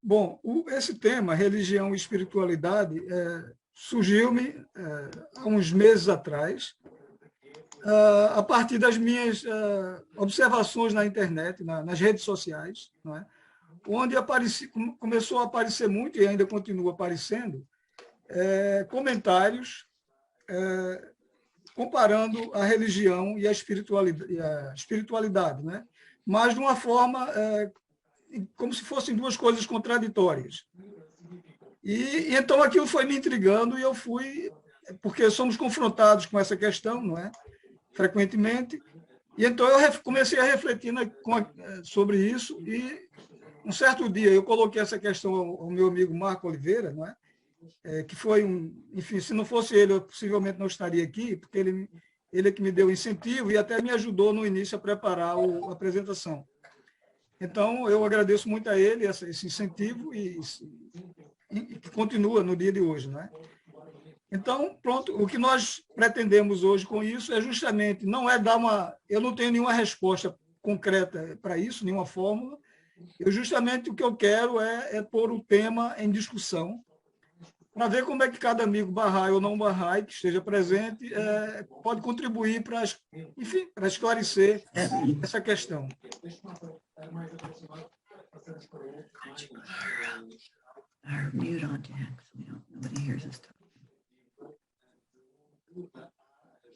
Bom, esse tema, religião e espiritualidade, surgiu-me há uns meses atrás, a partir das minhas observações na internet, nas redes sociais, não é? Onde começou a aparecer muito, e ainda continua aparecendo, comentários comparando a religião e a espiritualidade, né? Mas de uma forma como se fossem duas coisas contraditórias. E então aquilo foi me intrigando e eu fui, porque somos confrontados com essa questão, não é? Frequentemente. E então eu comecei a refletir sobre isso e um certo dia eu coloquei essa questão ao meu amigo Marco Oliveira, não é? Que foi enfim, se não fosse ele, eu possivelmente não estaria aqui, porque ele é que me deu incentivo e até me ajudou no início a preparar a apresentação. Então, eu agradeço muito a ele esse incentivo e que continua no dia de hoje, não é? Então, pronto, o que nós pretendemos hoje com isso é justamente, não é dar eu não tenho nenhuma resposta concreta para isso, nenhuma fórmula, justamente o que eu quero é pôr o tema em discussão, para ver como é que cada amigo Bahá'í ou não Bahá'í que esteja presente pode contribuir para, enfim, para esclarecer essa questão.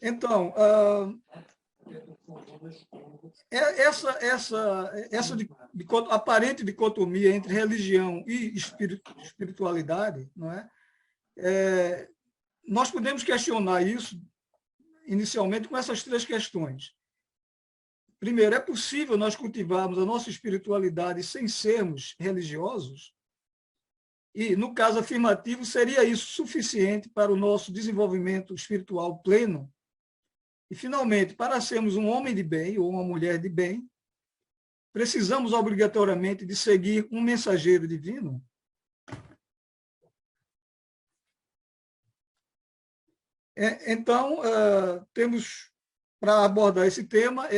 Então, essa aparente dicotomia entre religião e espiritualidade, não é? Nós podemos questionar isso inicialmente com essas três questões. Primeiro, é possível nós cultivarmos a nossa espiritualidade sem sermos religiosos? E, no caso afirmativo, seria isso suficiente para o nosso desenvolvimento espiritual pleno? E, finalmente, para sermos um homem de bem ou uma mulher de bem, precisamos obrigatoriamente de seguir um mensageiro divino? Então, temos, para abordar esse tema,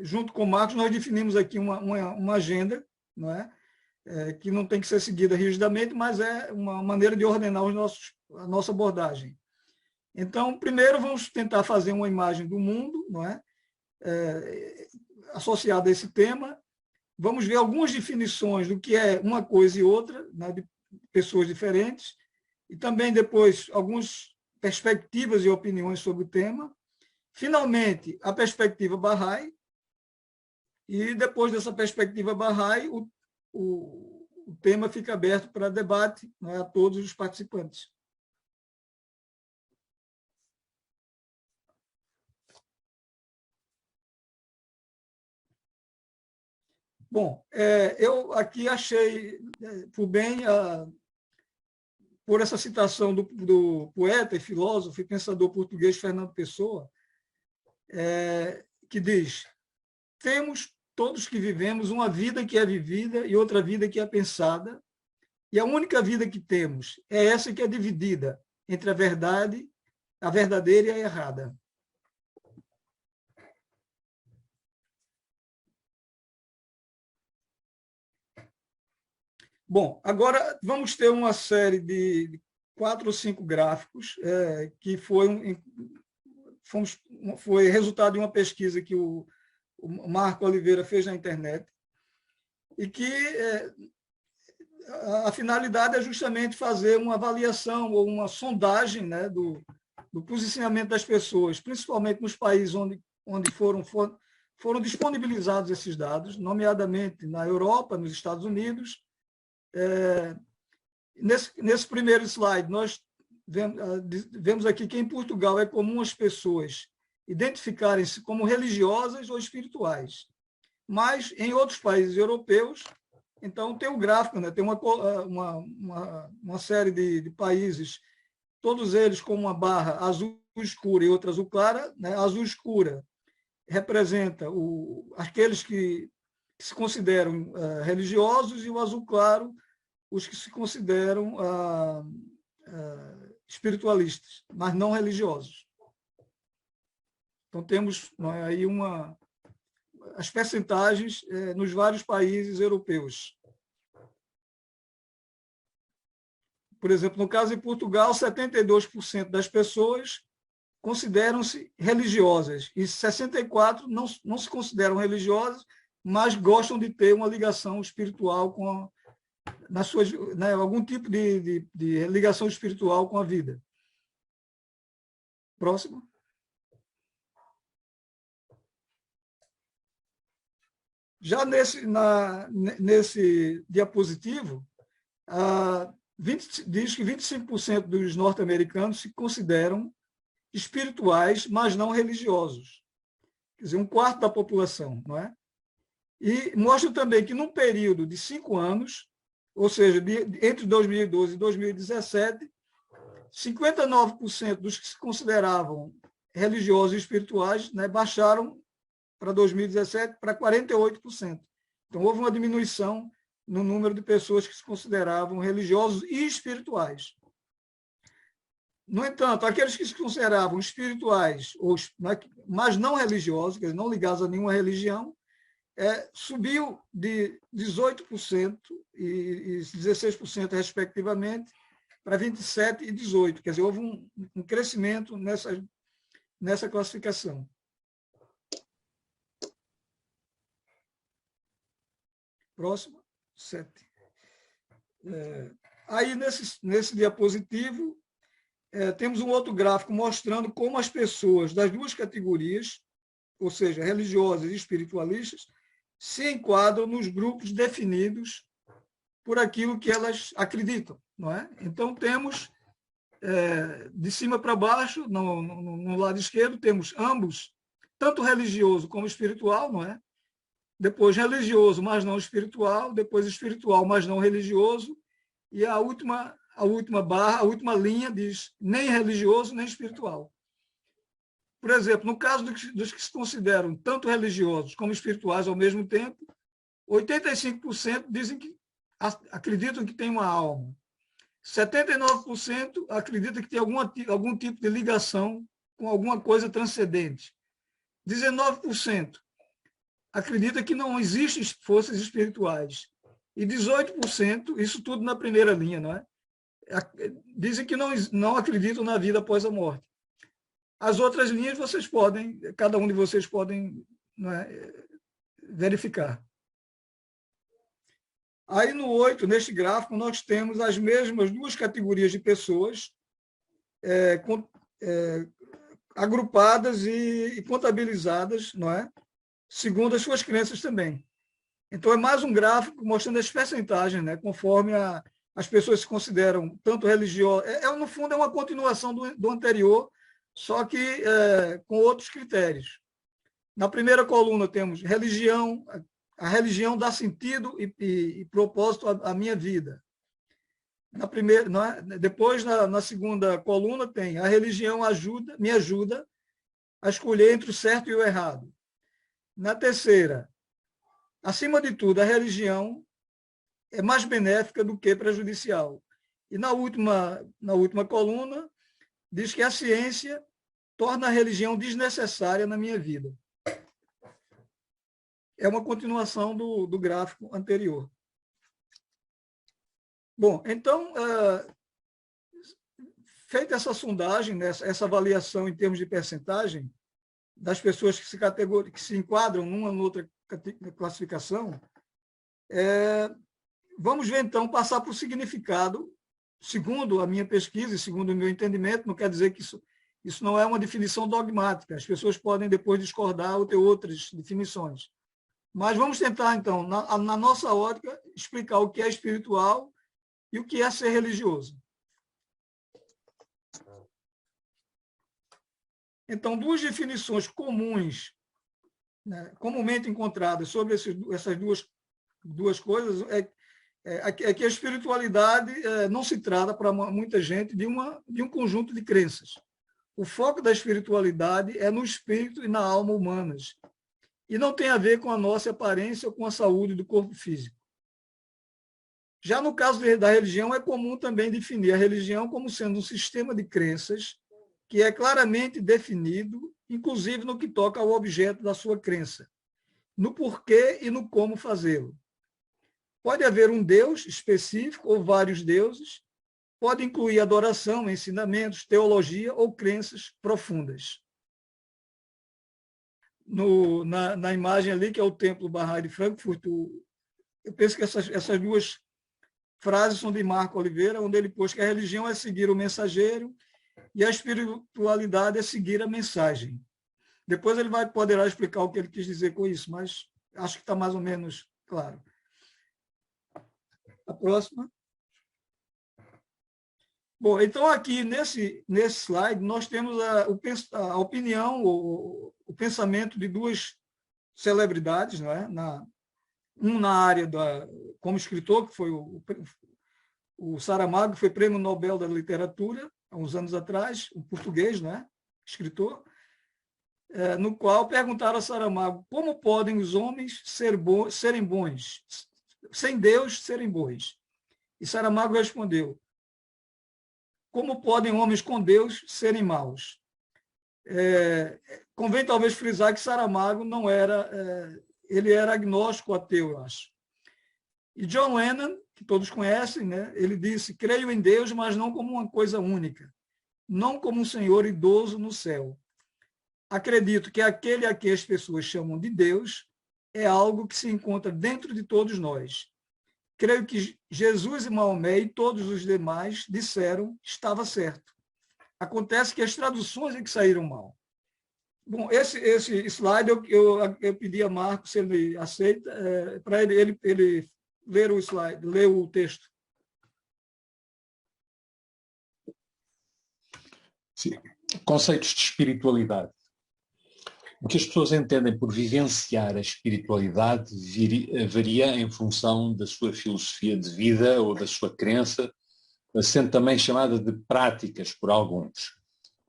junto com o Marcos, nós definimos aqui uma agenda, não é? Que não tem que ser seguida rigidamente, mas é uma maneira de ordenar a nossa abordagem. Então, primeiro, vamos tentar fazer uma imagem do mundo, não é? Associada a esse tema. Vamos ver algumas definições do que é uma coisa e outra, né, de pessoas diferentes, e também depois algumas perspectivas e opiniões sobre o tema. Finalmente, a perspectiva Bahá'í, e depois dessa perspectiva Bahá'í, o tema fica aberto para debate, né, a todos os participantes. Bom, eu aqui achei por bem, por essa citação do poeta e filósofo e pensador português Fernando Pessoa, que diz: temos todos que vivemos uma vida que é vivida e outra vida que é pensada, e a única vida que temos é essa que é dividida entre a verdade, a verdadeira e a errada. Bom, agora vamos ter uma série de 4 ou 5 gráficos que foi resultado de uma pesquisa que o Marco Oliveira fez na internet e que a finalidade é justamente fazer uma avaliação ou uma sondagem, né, do posicionamento das pessoas, principalmente nos países onde foram disponibilizados esses dados, nomeadamente na Europa, nos Estados Unidos. Nesse primeiro slide, nós vemos aqui que em Portugal é comum as pessoas identificarem-se como religiosas ou espirituais. Mas em outros países europeus, então tem o gráfico, né? Tem uma série de países, todos eles com uma barra azul escura e outra azul clara, né? A azul escura representa aqueles que se consideram religiosos e o azul claro os que se consideram espiritualistas, mas não religiosos. Então, temos aí as percentagens nos vários países europeus. Por exemplo, no caso de Portugal, 72% das pessoas consideram-se religiosas e 64% não se consideram religiosas, mas gostam de ter uma ligação espiritual nas suas, né, algum tipo de ligação espiritual com a vida. Próximo. Já nesse diapositivo, diz que 25% dos norte-americanos se consideram espirituais, mas não religiosos. Quer dizer, um quarto da população, não é? E mostra também que, num período de 5 anos, ou seja, entre 2012 e 2017, 59% dos que se consideravam religiosos e espirituais, né, baixaram para 2017 para 48%. Então, houve uma diminuição no número de pessoas que se consideravam religiosos e espirituais. No entanto, aqueles que se consideravam espirituais, mas não religiosos, quer dizer, não ligados a nenhuma religião, subiu de 18% e 16%, respectivamente, para 27% e 18%. Quer dizer, houve um crescimento nessa classificação. Próximo, 7. Aí, nesse diapositivo, temos um outro gráfico mostrando como as pessoas das duas categorias, ou seja, religiosas e espiritualistas, se enquadram nos grupos definidos por aquilo que elas acreditam, não é? Então, temos, de cima para baixo, no lado esquerdo, temos ambos, tanto religioso como espiritual, não é? Depois religioso, mas não espiritual, depois espiritual, mas não religioso, e a última barra, a última linha diz nem religioso, nem espiritual. Por exemplo, no caso dos que se consideram tanto religiosos como espirituais ao mesmo tempo, 85% dizem que acreditam que tem uma alma. 79% acreditam que tem algum tipo de ligação com alguma coisa transcendente. 19% acredita que não existem forças espirituais. E 18%, isso tudo na primeira linha, não é? Dizem que não acreditam na vida após a morte. As outras linhas cada um de vocês podem, não é, verificar. Aí no 8, neste gráfico, nós temos as mesmas duas categorias de pessoas agrupadas e contabilizadas, não é? Segundo as suas crenças também. Então, é mais um gráfico mostrando as percentagens, né, conforme as pessoas se consideram tanto religiosas. No fundo, é uma continuação do anterior, só que com outros critérios. Na primeira coluna temos religião, a religião dá sentido e propósito à minha vida. Depois, na segunda coluna, tem a religião me ajuda a escolher entre o certo e o errado. Na terceira, acima de tudo, a religião é mais benéfica do que prejudicial. E na última coluna, diz que a ciência torna a religião desnecessária na minha vida. É uma continuação do gráfico anterior. Bom, então, feita essa sondagem, essa avaliação em termos de percentagem das pessoas que se enquadram numa ou outra classificação, vamos ver, então, passar para o significado, segundo a minha pesquisa e segundo o meu entendimento. Não quer dizer que isso não é uma definição dogmática. As pessoas podem depois discordar ou ter outras definições. Mas vamos tentar, então, na nossa ótica, explicar o que é espiritual e o que é ser religioso. Então, duas definições comuns, né, comumente encontradas sobre essas duas coisas é que a espiritualidade não se trata, para muita gente, de um conjunto de crenças. O foco da espiritualidade é no espírito e na alma humanas, e não tem a ver com a nossa aparência ou com a saúde do corpo físico. Já no caso da religião, é comum também definir a religião como sendo um sistema de crenças que é claramente definido, inclusive no que toca ao objeto da sua crença, no porquê e no como fazê-lo. Pode haver um Deus específico ou vários deuses, pode incluir adoração, ensinamentos, teologia ou crenças profundas. Na imagem ali, que é o Templo Bahá'í de Frankfurt, eu penso que essas duas frases são de Marco Oliveira, onde ele pôs que a religião é seguir o mensageiro e a espiritualidade é seguir a mensagem. Depois ele poderá explicar o que ele quis dizer com isso, mas acho que está mais ou menos claro. A próxima. Bom, então aqui nesse slide nós temos a opinião, o pensamento de duas celebridades, não é? Um na área como escritor, que foi o Saramago, que foi Prêmio Nobel da Literatura, há uns anos atrás, um português, não é? Escritor, no qual perguntaram a Saramago como podem os homens serem bons, sem Deus serem bons. E Saramago respondeu: como podem homens com Deus serem maus? Convém talvez frisar que Saramago não era, ele era agnóstico ateu, eu acho. E John Lennon, que todos conhecem, né, ele disse: creio em Deus, mas não como uma coisa única, não como um Senhor idoso no céu. Acredito que aquele a que as pessoas chamam de Deus é algo que se encontra dentro de todos nós. Creio que Jesus e Maomé e todos os demais disseram que estava certo. Acontece que as traduções é que saíram mal. Bom, esse slide eu pedi a Marco, se ele aceita, para ele ler o slide, ler o texto. Sim. Conceitos de espiritualidade. O que as pessoas entendem por vivenciar a espiritualidade varia em função da sua filosofia de vida ou da sua crença, sendo também chamada de práticas por alguns.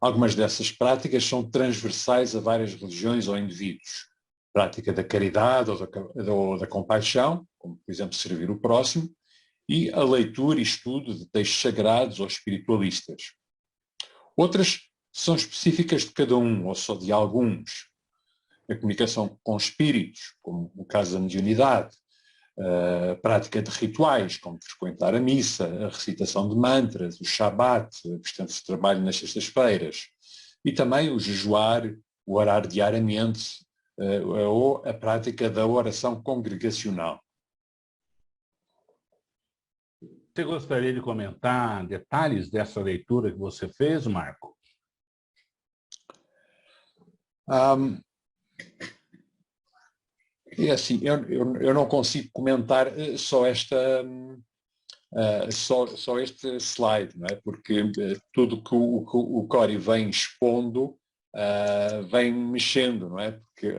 Algumas dessas práticas são transversais a várias religiões ou indivíduos. Prática da caridade ou da compaixão, como por exemplo servir o próximo, e a leitura e estudo de textos sagrados ou espiritualistas. Outras são específicas de cada um ou só de alguns. A comunicação com espíritos, como no caso da mediunidade, a prática de rituais, como frequentar a missa, a recitação de mantras, o Shabat, a questão de trabalho nas sextas-feiras, e também o jejuar, o orar diariamente, ou a prática da oração congregacional. Você gostaria de comentar detalhes dessa leitura que você fez, Marco? É assim, eu não consigo comentar só só este slide, não é? Porque tudo que o Cori vem expondo vem mexendo, não é? Porque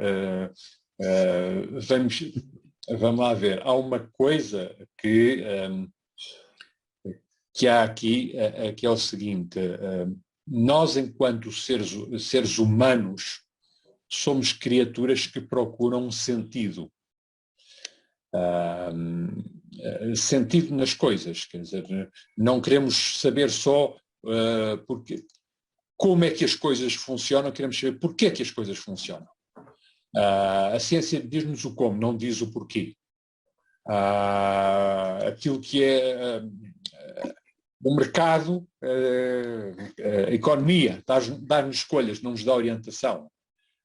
vamos lá ver, há uma coisa que há aqui, que é o seguinte: nós, enquanto seres humanos, somos criaturas que procuram um sentido. Sentido nas coisas, quer dizer, não queremos saber só como é que as coisas funcionam, queremos saber porquê é que as coisas funcionam. A ciência diz-nos o como, não diz o porquê. Aquilo que é o mercado, a economia, dá-nos escolhas, não nos dá orientação.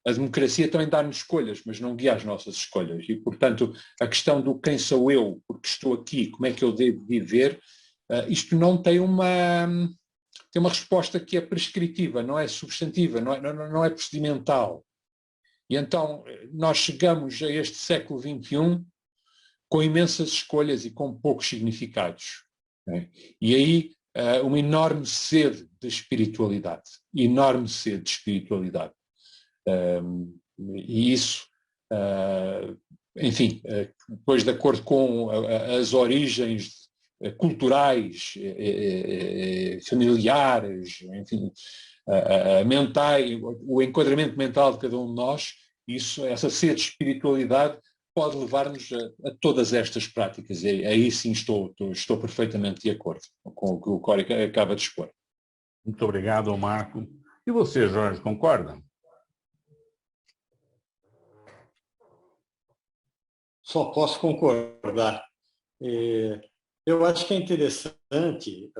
A democracia também dá-nos escolhas, mas não guia as nossas escolhas. E, portanto, a questão do quem sou eu, porque estou aqui, como é que eu devo viver, isto não tem uma resposta que é prescritiva, não é substantiva, não é procedimental. E então nós chegamos a este século XXI com imensas escolhas e com poucos significados. Né? E aí uma enorme sede de espiritualidade. Enorme sede de espiritualidade. E isso, enfim, depois de acordo com as origens culturais, familiares, enfim, mentais, o enquadramento mental de cada um de nós, essa sede de espiritualidade pode levar-nos a todas estas práticas. E aí sim estou perfeitamente de acordo com o que o Cori acaba de expor. Muito obrigado, Marco. E você, Jorge, concorda? Só posso concordar. Eu acho que é interessante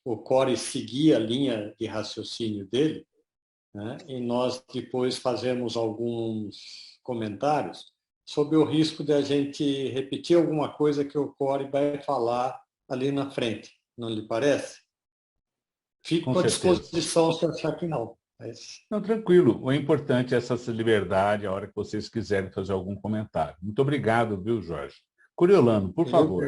o Core seguir a linha de raciocínio dele, né? E nós depois fazemos alguns comentários sobre o risco de a gente repetir alguma coisa que o Core vai falar ali na frente. Não lhe parece? Fico à disposição se achar que não. Mas... Não, tranquilo. O importante é essa liberdade a hora que vocês quiserem fazer algum comentário. Muito obrigado, viu, Jorge? Coriolano, por favor.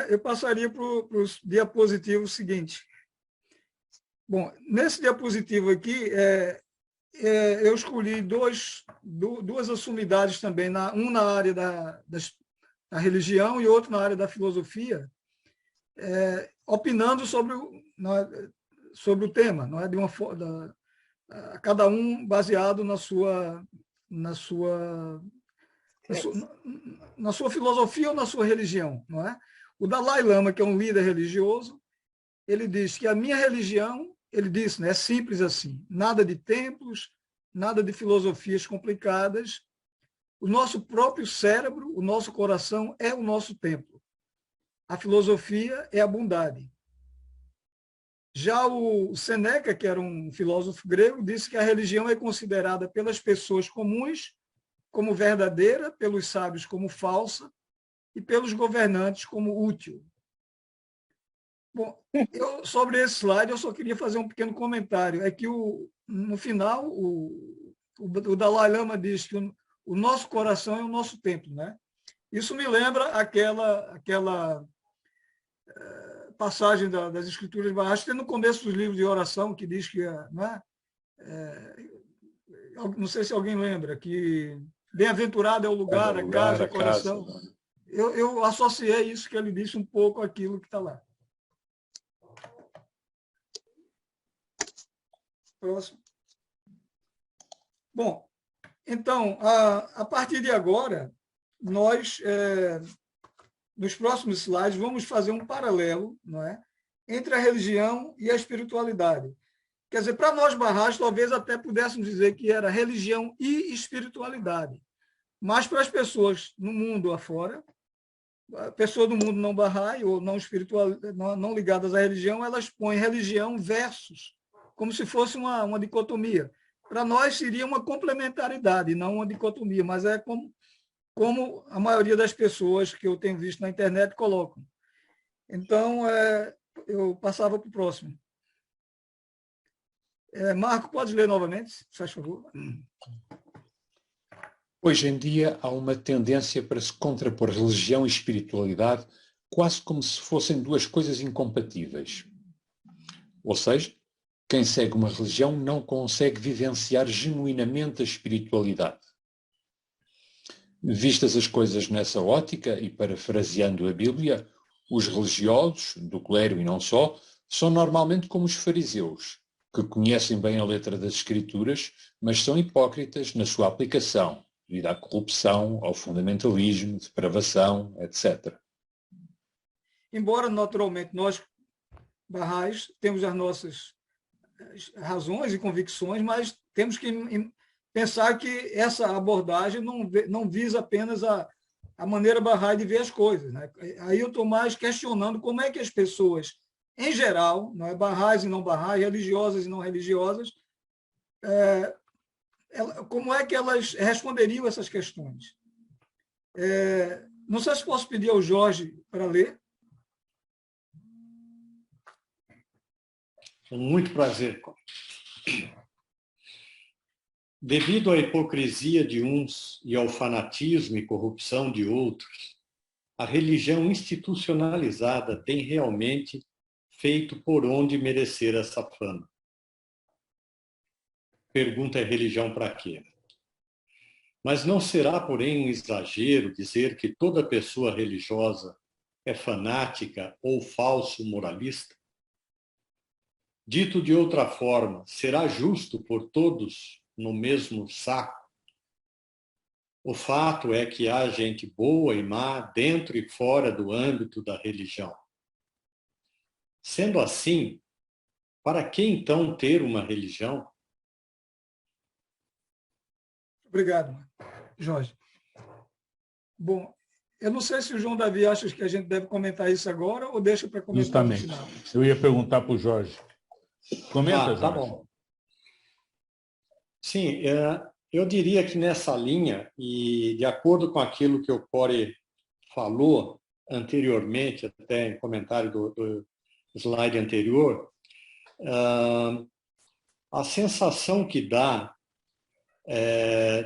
Eu passaria para o diapositivo seguinte. Bom, nesse diapositivo aqui, eu escolhi duas assumidades também, um na área da religião e outro na área da filosofia, opinando sobre o tema, não é? Cada um baseado na sua filosofia ou na sua religião, não é? O Dalai Lama, que é um líder religioso, ele diz que a minha religião, ele disse, né, é simples assim, nada de templos, nada de filosofias complicadas. O nosso próprio cérebro, o nosso coração é o nosso templo. A filosofia é a bondade. Já o Sêneca, que era um filósofo grego, disse que a religião é considerada pelas pessoas comuns como verdadeira, pelos sábios como falsa e pelos governantes como útil. Bom, sobre esse slide, eu só queria fazer um pequeno comentário. É que, no final, o Dalai Lama diz que o nosso coração é o nosso templo, né? Isso me lembra aquela passagem das Escrituras Bahá'ís, tem no começo dos livros de oração, que diz que, né, não sei se alguém lembra, que bem-aventurado é o lugar, a casa, o coração. Eu associei isso que ele disse um pouco àquilo que está lá. Próximo. Bom, então, a partir de agora, nós, nos próximos slides, vamos fazer um paralelo, não é, entre a religião e a espiritualidade. Quer dizer, para nós Bahá'ís, talvez até pudéssemos dizer que era religião e espiritualidade. Mas para as pessoas no mundo afora, pessoas do mundo não Bahá'í ou não espiritual, não ligadas à religião, elas põem religião versus, como se fosse uma dicotomia. Para nós seria uma complementaridade, não uma dicotomia, mas é como a maioria das pessoas que eu tenho visto na internet colocam. Então, eu passava para o próximo. Marco, pode ler novamente, se faz favor. Hoje em dia há uma tendência para se contrapor religião e espiritualidade quase como se fossem duas coisas incompatíveis. Ou seja, quem segue uma religião não consegue vivenciar genuinamente a espiritualidade. Vistas as coisas nessa ótica, e parafraseando a Bíblia, os religiosos, do clero e não só, são normalmente como os fariseus, que conhecem bem a letra das Escrituras, mas são hipócritas na sua aplicação, devido à corrupção, ao fundamentalismo, depravação, etc. Embora, naturalmente, nós, Bahá'ís, temos as nossas razões e convicções, mas temos que pensar que essa abordagem não visa apenas a maneira Bahá'í de ver as coisas, né? Aí eu estou mais questionando como é que as pessoas, em geral, não é, Bahá'ís e não Bahá'í, religiosas e não religiosas, como é que elas responderiam essas questões. Não sei se posso pedir ao Jorge para ler. Com muito prazer. Devido à hipocrisia de uns e ao fanatismo e corrupção de outros, a religião institucionalizada tem realmente feito por onde merecer essa fama. Pergunta é religião para quê? Mas não será, porém, um exagero dizer que toda pessoa religiosa é fanática ou falso moralista? Dito de outra forma, será justo pôr todos no mesmo saco? O fato é que há gente boa e má dentro e fora do âmbito da religião. Sendo assim, para que então ter uma religião? Obrigado, Jorge. Bom, Eu não sei se o João Davi acha que a gente deve comentar isso agora ou deixa para comentar no Justamente. final. Eu ia perguntar para o Jorge. Comenta, Jorge. Tá bom. Sim, eu diria que nessa linha, e de acordo com aquilo que o Core falou anteriormente, até em comentário do slide anterior, a sensação que dá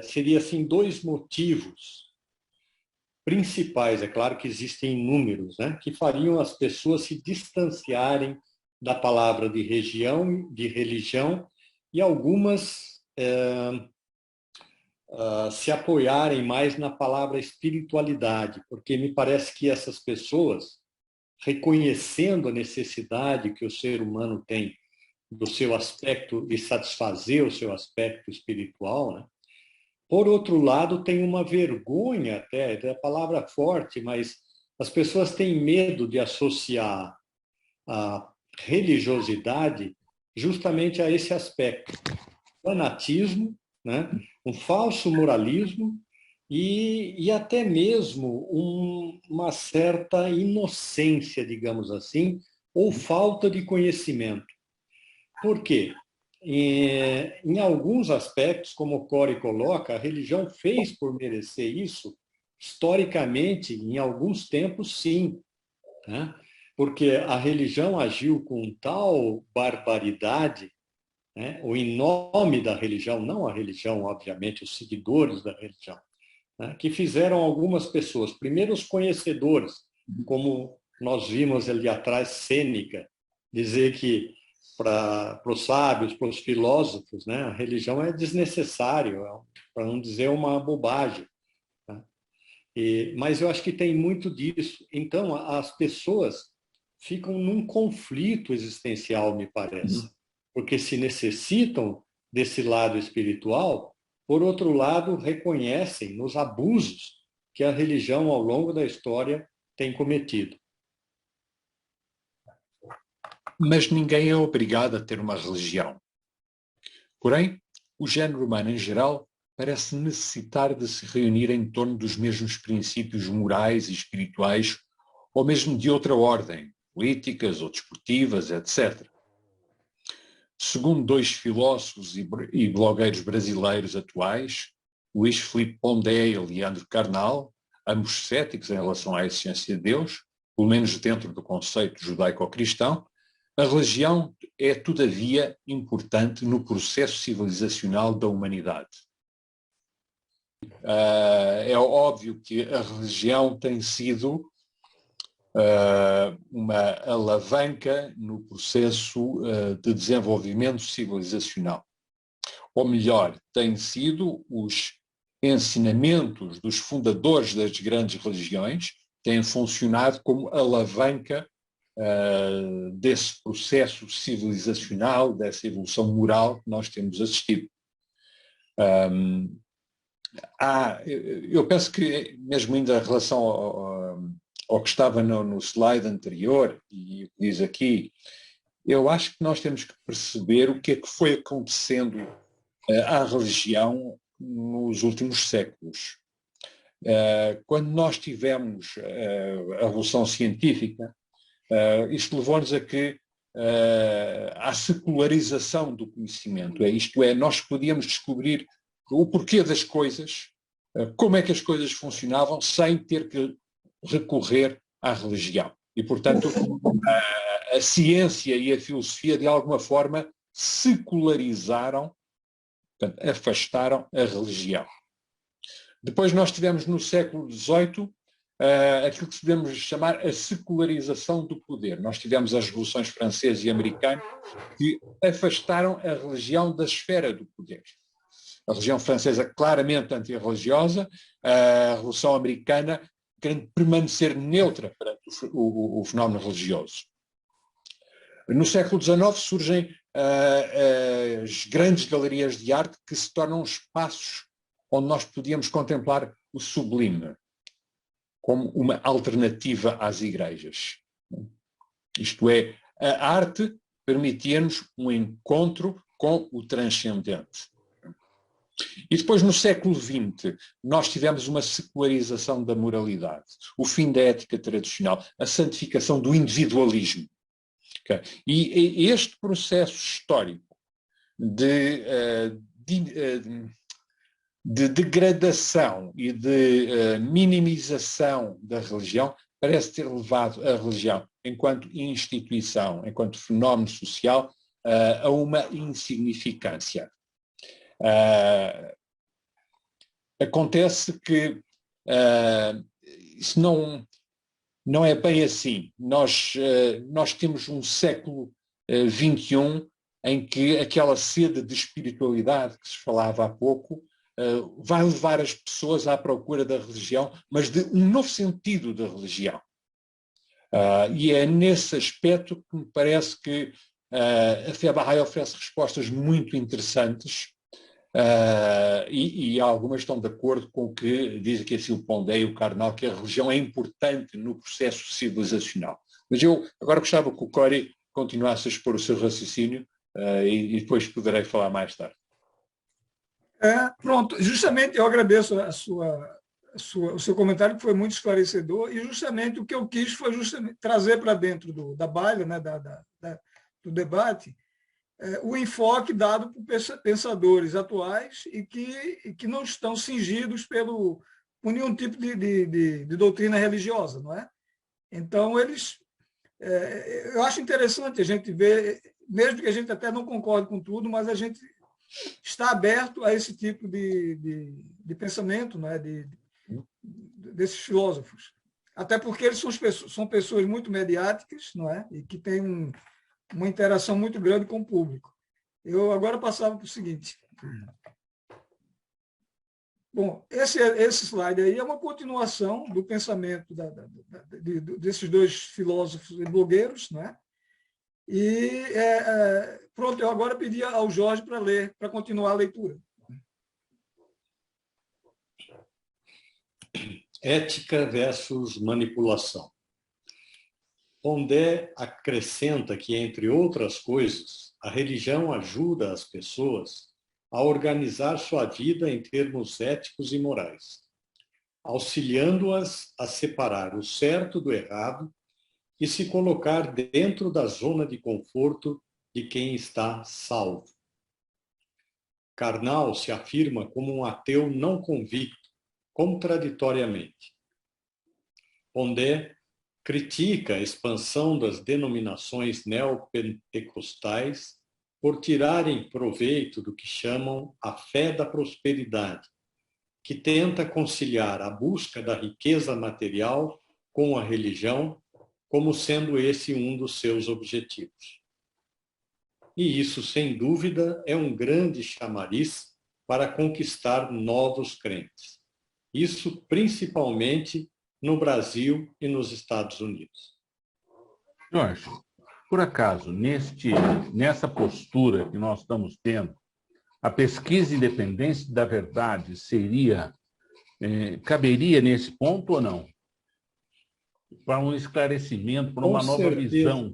seria assim, dois motivos principais, é claro que existem inúmeros, né, que fariam as pessoas se distanciarem da palavra de religião, e algumas se apoiarem mais na palavra espiritualidade, porque me parece que essas pessoas, reconhecendo a necessidade que o ser humano tem do seu aspecto, de satisfazer o seu aspecto espiritual, né? Por outro lado, tem uma vergonha até, é a palavra forte, mas as pessoas têm medo de associar a religiosidade justamente a esse aspecto. Fanatismo, né? Um falso moralismo e até mesmo uma certa inocência, digamos assim, ou falta de conhecimento. Por quê? Em alguns aspectos, como o Core coloca, a religião fez por merecer isso, historicamente, em alguns tempos, sim. Né? Porque a religião agiu com tal barbaridade, né? Ou em nome da religião, não a religião, obviamente, os seguidores da religião, né? Que fizeram algumas pessoas, primeiro os conhecedores, como nós vimos ali atrás, Sêneca, dizer que para os sábios, para os filósofos, né, a religião é desnecessário, para não dizer uma bobagem. Né? Mas eu acho que tem muito disso. Então, as pessoas ficam num conflito existencial, me parece, porque se necessitam desse lado espiritual, por outro lado, reconhecem nos abusos que a religião, ao longo da história, tem cometido. Mas ninguém é obrigado a ter uma religião. Porém, o género humano em geral parece necessitar de se reunir em torno dos mesmos princípios morais e espirituais, ou mesmo de outra ordem, políticas ou desportivas, etc. Segundo dois filósofos e blogueiros brasileiros atuais, Luís Filipe Pondé e Leandro Carnal, ambos céticos em relação à existência de Deus, pelo menos dentro do conceito judaico-cristão, a religião é, todavia, importante no processo civilizacional da humanidade. É óbvio que a religião tem sido uma alavanca no processo de desenvolvimento civilizacional. Ou melhor, têm sido os ensinamentos dos fundadores das grandes religiões, têm funcionado como alavanca desse processo civilizacional, dessa evolução moral que nós temos assistido. Eu penso que, mesmo ainda em relação ao que estava no slide anterior, e o que diz aqui, eu acho que nós temos que perceber o que é que foi acontecendo à religião nos últimos séculos. Quando nós tivemos a Revolução Científica, isto levou-nos a que à secularização do conhecimento. Isto é, nós podíamos descobrir o porquê das coisas, como é que as coisas funcionavam, sem ter que recorrer à religião. E, portanto, a ciência e a filosofia, de alguma forma, secularizaram, portanto, afastaram a religião. Depois nós tivemos no século XVIII aquilo que podemos chamar a secularização do poder. Nós tivemos as revoluções francesa e americana que afastaram a religião da esfera do poder. A religião francesa claramente antirreligiosa, a Revolução Americana querendo permanecer neutra perante o fenómeno religioso. No século XIX surgem as grandes galerias de arte que se tornam espaços onde nós podíamos contemplar o sublime, como uma alternativa às igrejas. Isto é, a arte permitia-nos um encontro com o transcendente. E depois, no século XX, nós tivemos uma secularização da moralidade, o fim da ética tradicional, a santificação do individualismo. Okay? E este processo histórico de degradação e de minimização da religião parece ter levado a religião, enquanto instituição, enquanto fenómeno social, a uma insignificância. Acontece que isso não é bem assim. Nós temos um século XXI em que aquela sede de espiritualidade que se falava há pouco vai levar as pessoas à procura da religião, mas de um novo sentido da religião. E é nesse aspecto que me parece que a fé Bahá'í oferece respostas muito interessantes, e algumas estão de acordo com o que diz aqui assim o Pondé e o Karnal, que a religião é importante no processo civilizacional. Mas eu agora gostava que o Cori continuasse a expor o seu raciocínio, e depois poderei falar mais tarde. Pronto, justamente eu agradeço o seu comentário, que foi muito esclarecedor, e justamente o que eu quis foi justamente trazer para dentro da baila, né, do debate, o enfoque dado por pensadores atuais e que não estão cingidos por nenhum tipo de doutrina religiosa, não é? Então, eu acho interessante a gente ver, mesmo que a gente até não concorde com tudo, mas a gente está aberto a esse tipo de pensamento, né, desses filósofos. Até porque eles são pessoas muito mediáticas, não é? E que têm uma interação muito grande com o público. Eu agora passava para o seguinte. Bom, esse slide aí é uma continuação do pensamento desses dois filósofos e blogueiros, né? E pronto, eu agora pedi ao Jorge para ler, para continuar a leitura. Ética versus manipulação. Pondé acrescenta que, entre outras coisas, a religião ajuda as pessoas a organizar sua vida em termos éticos e morais, auxiliando-as a separar o certo do errado e se colocar dentro da zona de conforto de quem está salvo. Karnal se afirma como um ateu não convicto, contraditoriamente. Pondé critica a expansão das denominações neopentecostais por tirarem proveito do que chamam a fé da prosperidade, que tenta conciliar a busca da riqueza material com a religião, como sendo esse um dos seus objetivos. E isso, sem dúvida, é um grande chamariz para conquistar novos crentes. Isso principalmente no Brasil e nos Estados Unidos. Jorge, por acaso, nessa postura que nós estamos tendo, a pesquisa independente da verdade caberia nesse ponto ou não? Para um esclarecimento, para uma nova visão.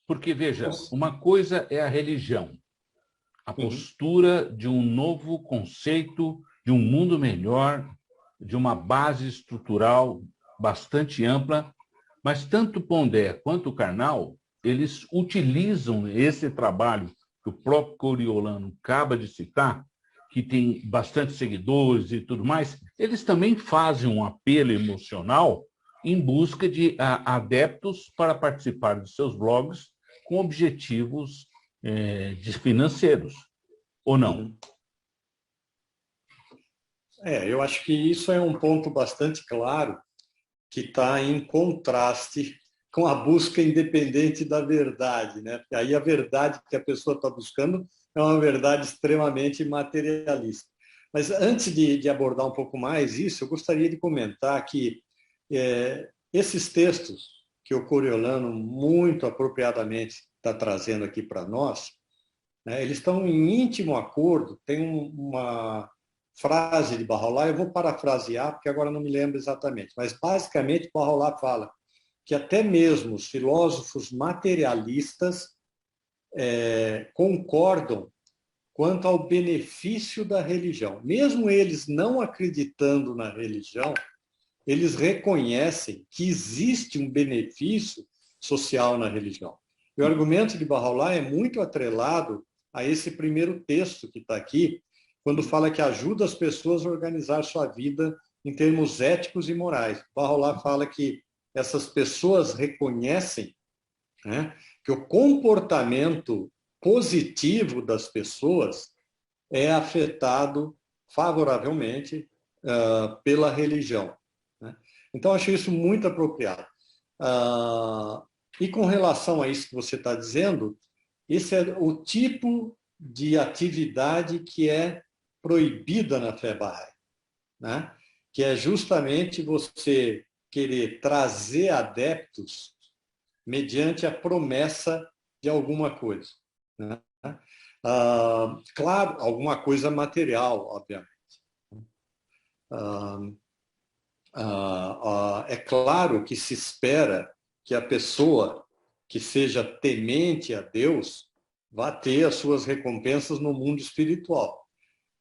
Porque, veja, uma coisa é a religião, a postura de um novo conceito, de um mundo melhor, de uma base estrutural bastante ampla, mas tanto Pondé quanto o Karnal, eles utilizam esse trabalho que o próprio Coriolano acaba de citar, que tem bastante seguidores e tudo mais, eles também fazem um apelo emocional em busca de adeptos para participar dos seus blogs com objetivos financeiros, ou não? Eu acho que isso é um ponto bastante claro que está em contraste com a busca independente da verdade, né? Porque aí a verdade que a pessoa está buscando é uma verdade extremamente materialista. Mas antes de abordar um pouco mais isso, eu gostaria de comentar que esses textos que o Coriolano muito apropriadamente está trazendo aqui para nós, né, eles estão em íntimo acordo. Tem uma frase de Bahá'u'lláh, eu vou parafrasear, porque agora não me lembro exatamente, mas basicamente Bahá'u'lláh fala que até mesmo os filósofos materialistas concordam quanto ao benefício da religião. Mesmo eles não acreditando na religião, eles reconhecem que existe um benefício social na religião. E o argumento de Bahá'u'lláh é muito atrelado a esse primeiro texto que está aqui, quando fala que ajuda as pessoas a organizar sua vida em termos éticos e morais. Bahá'u'lláh fala que essas pessoas reconhecem, né, que o comportamento positivo das pessoas é afetado favoravelmente pela religião. Né? Então, acho isso muito apropriado. E com relação a isso que você está dizendo, esse é o tipo de atividade que é proibida na fé Bahá'í, né? Que é justamente você querer trazer adeptos mediante a promessa de alguma coisa. Né? Claro, alguma coisa material, obviamente. É claro que se espera que a pessoa que seja temente a Deus vá ter as suas recompensas no mundo espiritual.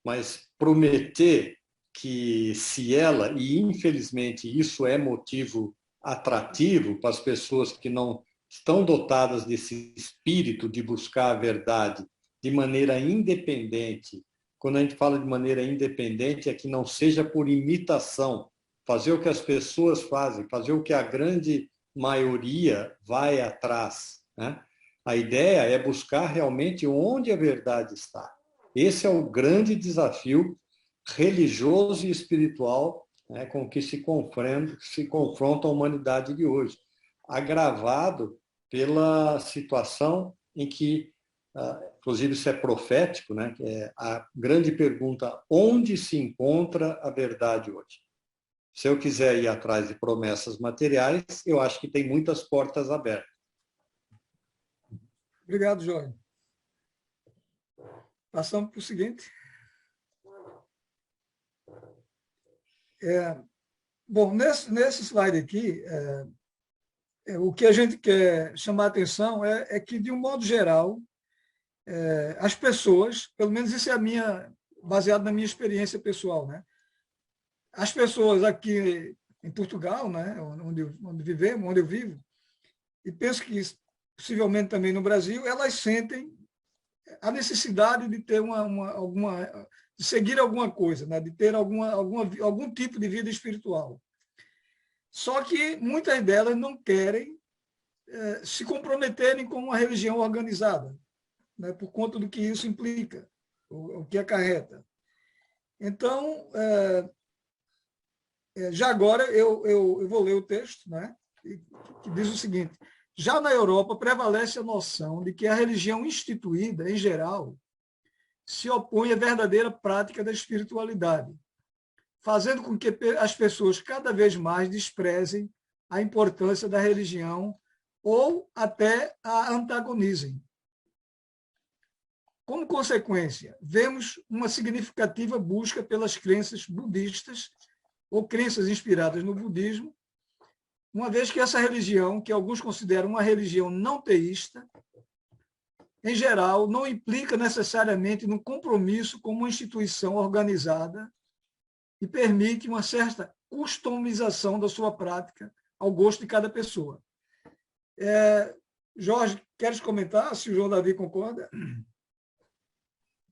Mas prometer que se ela, e infelizmente isso é motivo atrativo para as pessoas que não estão dotadas desse espírito de buscar a verdade de maneira independente. Quando a gente fala de maneira independente, é que não seja por imitação, fazer o que as pessoas fazem, fazer o que a grande maioria vai atrás. Né? A ideia é buscar realmente onde a verdade está. Esse é o grande desafio religioso e espiritual, né, com que se confronta a humanidade de hoje, agravado pela situação em que, inclusive isso é profético, né, que é a grande pergunta: onde se encontra a verdade hoje? Se eu quiser ir atrás de promessas materiais, eu acho que tem muitas portas abertas. Obrigado, Jorge. Passamos para o seguinte. Bom, nesse slide aqui, o que a gente quer chamar a atenção é que, de um modo geral, as pessoas, pelo menos isso é baseado na minha experiência pessoal, né? As pessoas aqui em Portugal, né, onde eu vivo, e penso que possivelmente também no Brasil, elas sentem a necessidade de ter de seguir alguma coisa, né? De ter algum tipo de vida espiritual. Só que muitas delas não querem se comprometerem com uma religião organizada, né? Por conta do que isso implica, o que acarreta. Então, já agora eu vou ler o texto, né? Que diz o seguinte: já na Europa prevalece a noção de que a religião instituída, em geral, se opõe à verdadeira prática da espiritualidade, fazendo com que as pessoas cada vez mais desprezem a importância da religião ou até a antagonizem. Como consequência, vemos uma significativa busca pelas crenças budistas ou crenças inspiradas no budismo, uma vez que essa religião, que alguns consideram uma religião não teísta, em geral, não implica necessariamente no compromisso com uma instituição organizada e permite uma certa customização da sua prática ao gosto de cada pessoa. Jorge, queres comentar, se o João Davi concorda?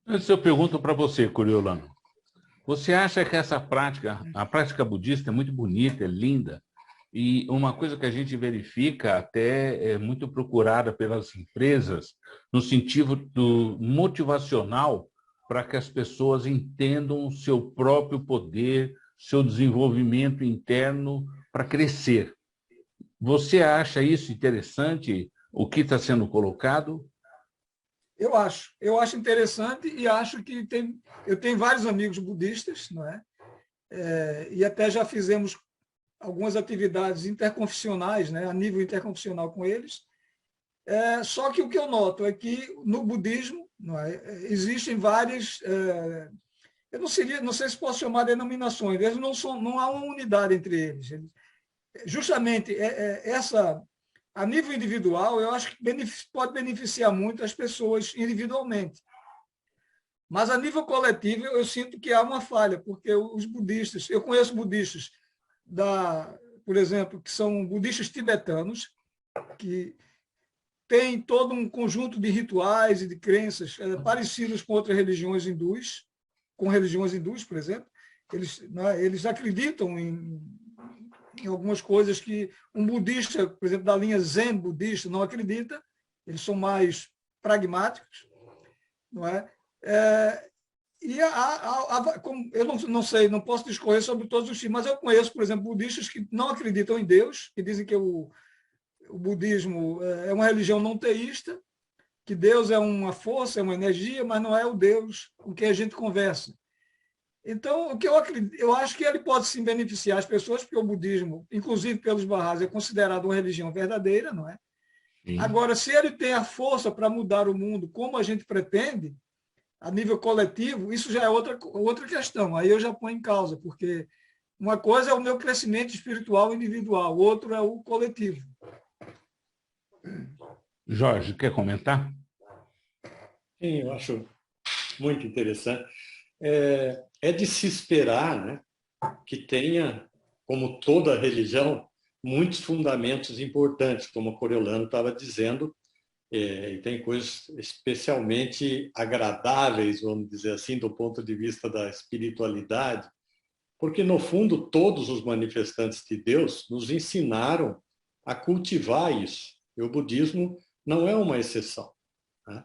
Antes eu pergunto para você, Coriolano. Você acha que essa prática, a prática budista é muito bonita, é linda, e uma coisa que a gente verifica até é muito procurada pelas empresas no sentido do motivacional para que as pessoas entendam o seu próprio poder, seu desenvolvimento interno para crescer. Você acha isso interessante, o que está sendo colocado? Eu acho interessante e acho que eu tenho vários amigos budistas, não é? E até já fizemos algumas atividades interconfessionais, né, a nível interconfessional com eles. Só que o que eu noto é que no budismo, não é, existem várias, eu não sei se posso chamar de denominações, eles não há uma unidade entre eles. Justamente a nível individual, eu acho que pode beneficiar muito as pessoas individualmente. Mas, a nível coletivo, eu sinto que há uma falha, porque os budistas, eu conheço budistas, por exemplo, que são budistas tibetanos, que têm todo um conjunto de rituais e de crenças parecidos com outras religiões hindus, por exemplo. Eles acreditam em algumas coisas que um budista, por exemplo, da linha Zen budista, não acredita. Eles são mais pragmáticos, não é? Eu não sei, não posso discorrer sobre todos os tipos, mas eu conheço, por exemplo, budistas que não acreditam em Deus, que dizem que o budismo é uma religião não teísta, que Deus é uma força, é uma energia, mas não é o Deus com quem a gente conversa. Então, o que eu acredito, eu acho que ele pode sim beneficiar as pessoas, porque o budismo, inclusive pelos Bahás, é considerado uma religião verdadeira, não é? Sim. Agora, se ele tem a força para mudar o mundo como a gente pretende, a nível coletivo, isso já é outra questão. Aí eu já ponho em causa, porque uma coisa é o meu crescimento espiritual individual, outro é o coletivo. Jorge, quer comentar? Sim, eu acho muito interessante. É de se esperar, né, que tenha, como toda religião, muitos fundamentos importantes, como o Coriolano estava dizendo, e tem coisas especialmente agradáveis, vamos dizer assim, do ponto de vista da espiritualidade, porque, no fundo, todos os manifestantes de Deus nos ensinaram a cultivar isso. E o budismo não é uma exceção, né?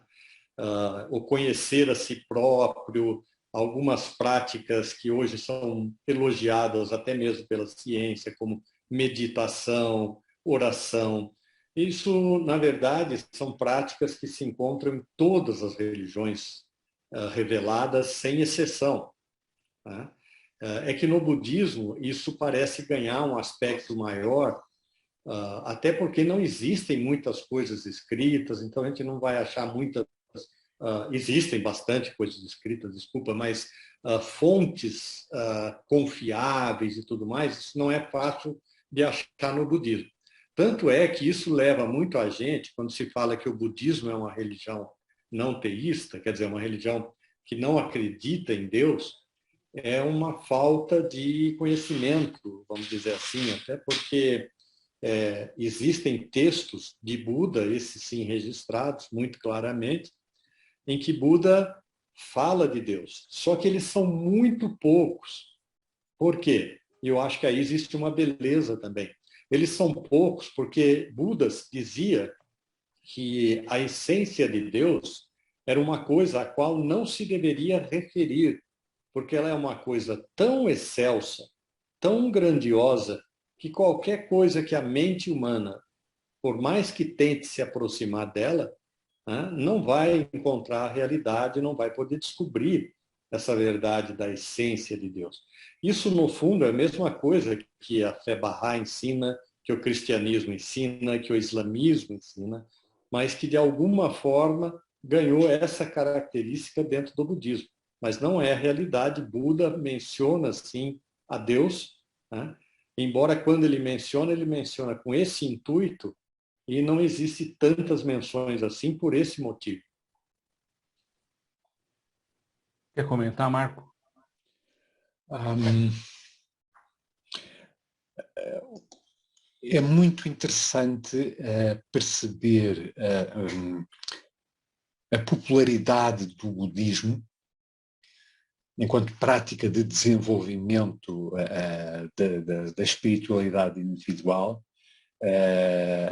O conhecer a si próprio, algumas práticas que hoje são elogiadas até mesmo pela ciência, como meditação, oração. Isso, na verdade, são práticas que se encontram em todas as religiões reveladas, sem exceção, né? É que no budismo isso parece ganhar um aspecto maior, até porque não existem muitas coisas escritas, então a gente não vai achar muitas. Existem bastante coisas escritas, desculpa, mas fontes confiáveis e tudo mais, isso não é fácil de achar no budismo. Tanto é que isso leva muito a gente, quando se fala que o budismo é uma religião não teísta, quer dizer, uma religião que não acredita em Deus, é uma falta de conhecimento, vamos dizer assim, até porque existem textos de Buda, esses sim registrados muito claramente, em que Buda fala de Deus. Só que eles são muito poucos. Por quê? Eu acho que aí existe uma beleza também. Eles são poucos porque Buda dizia que a essência de Deus era uma coisa a qual não se deveria referir, porque ela é uma coisa tão excelsa, tão grandiosa, que qualquer coisa que a mente humana, por mais que tente se aproximar dela, não vai encontrar a realidade, não vai poder descobrir essa verdade da essência de Deus. Isso, no fundo, é a mesma coisa que a fé Bahá'í ensina, que o cristianismo ensina, que o islamismo ensina, mas que, de alguma forma, ganhou essa característica dentro do budismo. Mas não é a realidade. Buda menciona, sim, a Deus, né? Embora, quando ele menciona com esse intuito, e não existe tantas menções assim por esse motivo. Quer comentar, Marco? É muito interessante perceber a popularidade do budismo enquanto prática de desenvolvimento da espiritualidade individual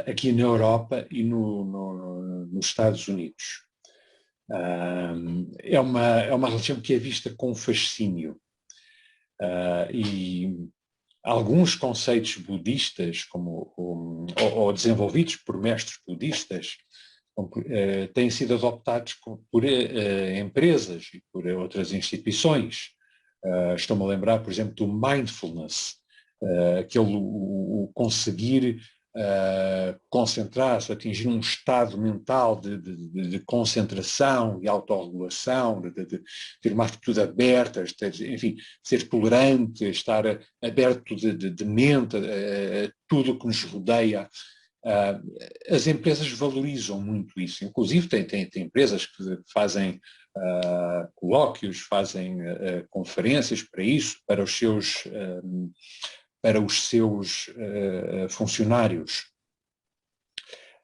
aqui na Europa e nos Estados Unidos. É uma religião que é vista com fascínio. E alguns conceitos budistas, ou desenvolvidos por mestres budistas, têm sido adoptados por empresas e por outras instituições. Estou-me a lembrar, por exemplo, do mindfulness, que é o conseguir concentrar-se, atingir um estado mental de concentração e autorregulação, de ter uma atitude aberta, enfim, ser tolerante, estar aberto de mente a tudo o que nos rodeia. As empresas valorizam muito isso. Inclusive, tem empresas que fazem colóquios, fazem conferências para isso, para os seus funcionários.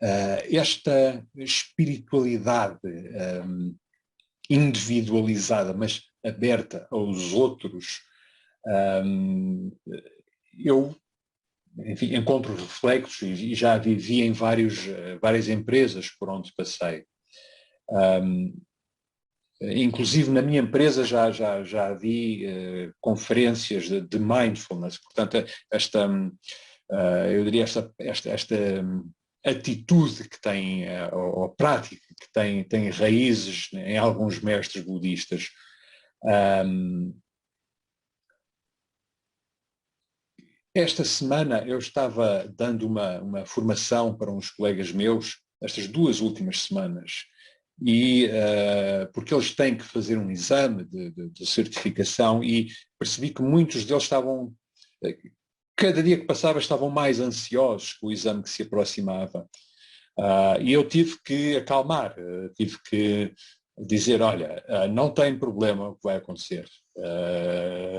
Esta espiritualidade individualizada, mas aberta aos outros, eu, enfim, encontro reflexos e já vivi em várias empresas por onde passei. Inclusive na minha empresa já vi conferências de mindfulness. Portanto, eu diria esta atitude que tem, ou prática que tem raízes em alguns mestres budistas. Esta semana eu estava dando uma formação para uns colegas meus, estas 2 últimas semanas, e porque eles têm que fazer um exame de certificação, e percebi que muitos deles estavam, cada dia que passava, estavam mais ansiosos com o exame que se aproximava. E eu tive que acalmar, tive que dizer, olha, não tem problema o que vai acontecer.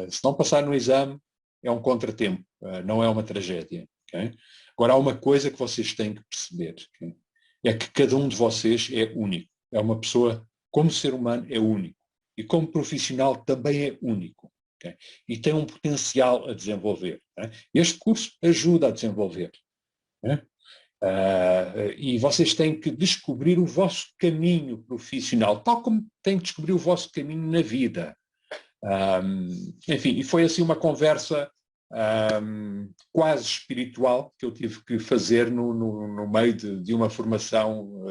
Se não passar no exame, é um contratempo, não é uma tragédia. Okay? Agora, há uma coisa que vocês têm que perceber, okay? É que cada um de vocês é único. É uma pessoa, como ser humano, é único. E como profissional também é único. Okay? E tem um potencial a desenvolver. Okay? Este curso ajuda a desenvolver. Okay? E vocês têm que descobrir o vosso caminho profissional, tal como têm que descobrir o vosso caminho na vida. Enfim, e foi assim uma conversa quase espiritual que eu tive que fazer no meio de uma formação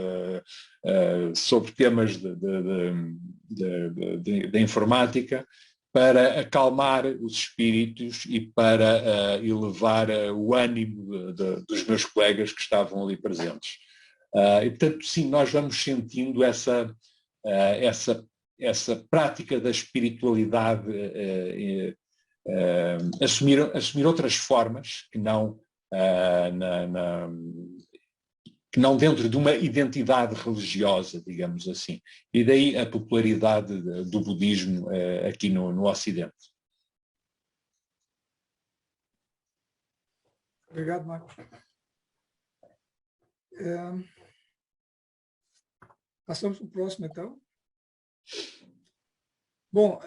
sobre temas de informática, para acalmar os espíritos e para elevar o ânimo dos meus colegas que estavam ali presentes. E, portanto, sim, nós vamos sentindo essa prática da espiritualidade assumir outras formas que não dentro de uma identidade religiosa, digamos assim. E daí a popularidade do budismo aqui no Ocidente. Obrigado, Marcos. Passamos para o próximo, então. Bom,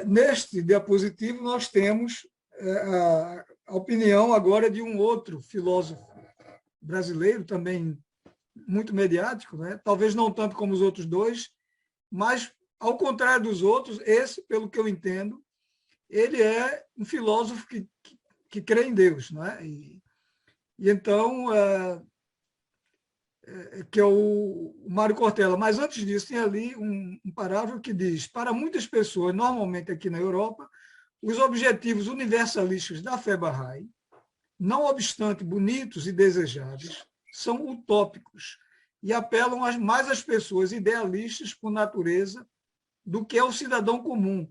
neste diapositivo nós temos a opinião agora de um outro filósofo brasileiro, também muito mediático, né? Talvez não tanto como os outros dois, mas, ao contrário dos outros, esse, pelo que eu entendo, ele é um filósofo que crê em Deus, não é? E então, que é o Mário Cortella. Mas, antes disso, tem ali um parágrafo que diz: para muitas pessoas, normalmente aqui na Europa, os objetivos universalistas da fé Bahá'í, não obstante bonitos e desejáveis, são utópicos e apelam mais às pessoas idealistas por natureza do que ao cidadão comum,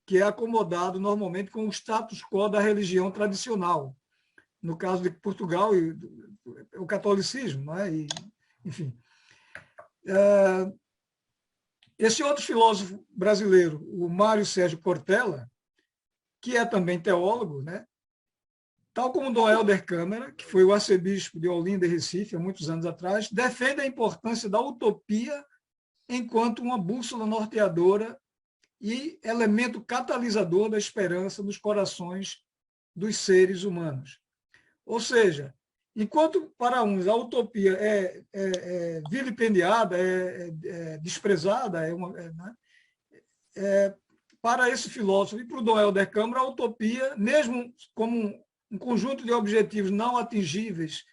que é acomodado normalmente com o status quo da religião tradicional. No caso de Portugal, o catolicismo, não é? Enfim. Esse outro filósofo brasileiro, o Mário Sérgio Cortella, que é também teólogo, né? Tal como Dom Helder Câmara, que foi o arcebispo de Olinda e Recife há muitos anos atrás, defende a importância da utopia enquanto uma bússola norteadora e elemento catalisador da esperança nos corações dos seres humanos. Ou seja, enquanto para uns a utopia é vilipendiada, é desprezada, para esse filósofo e para o Dom Helder Câmara, a utopia, mesmo como um conjunto de objetivos não atingíveis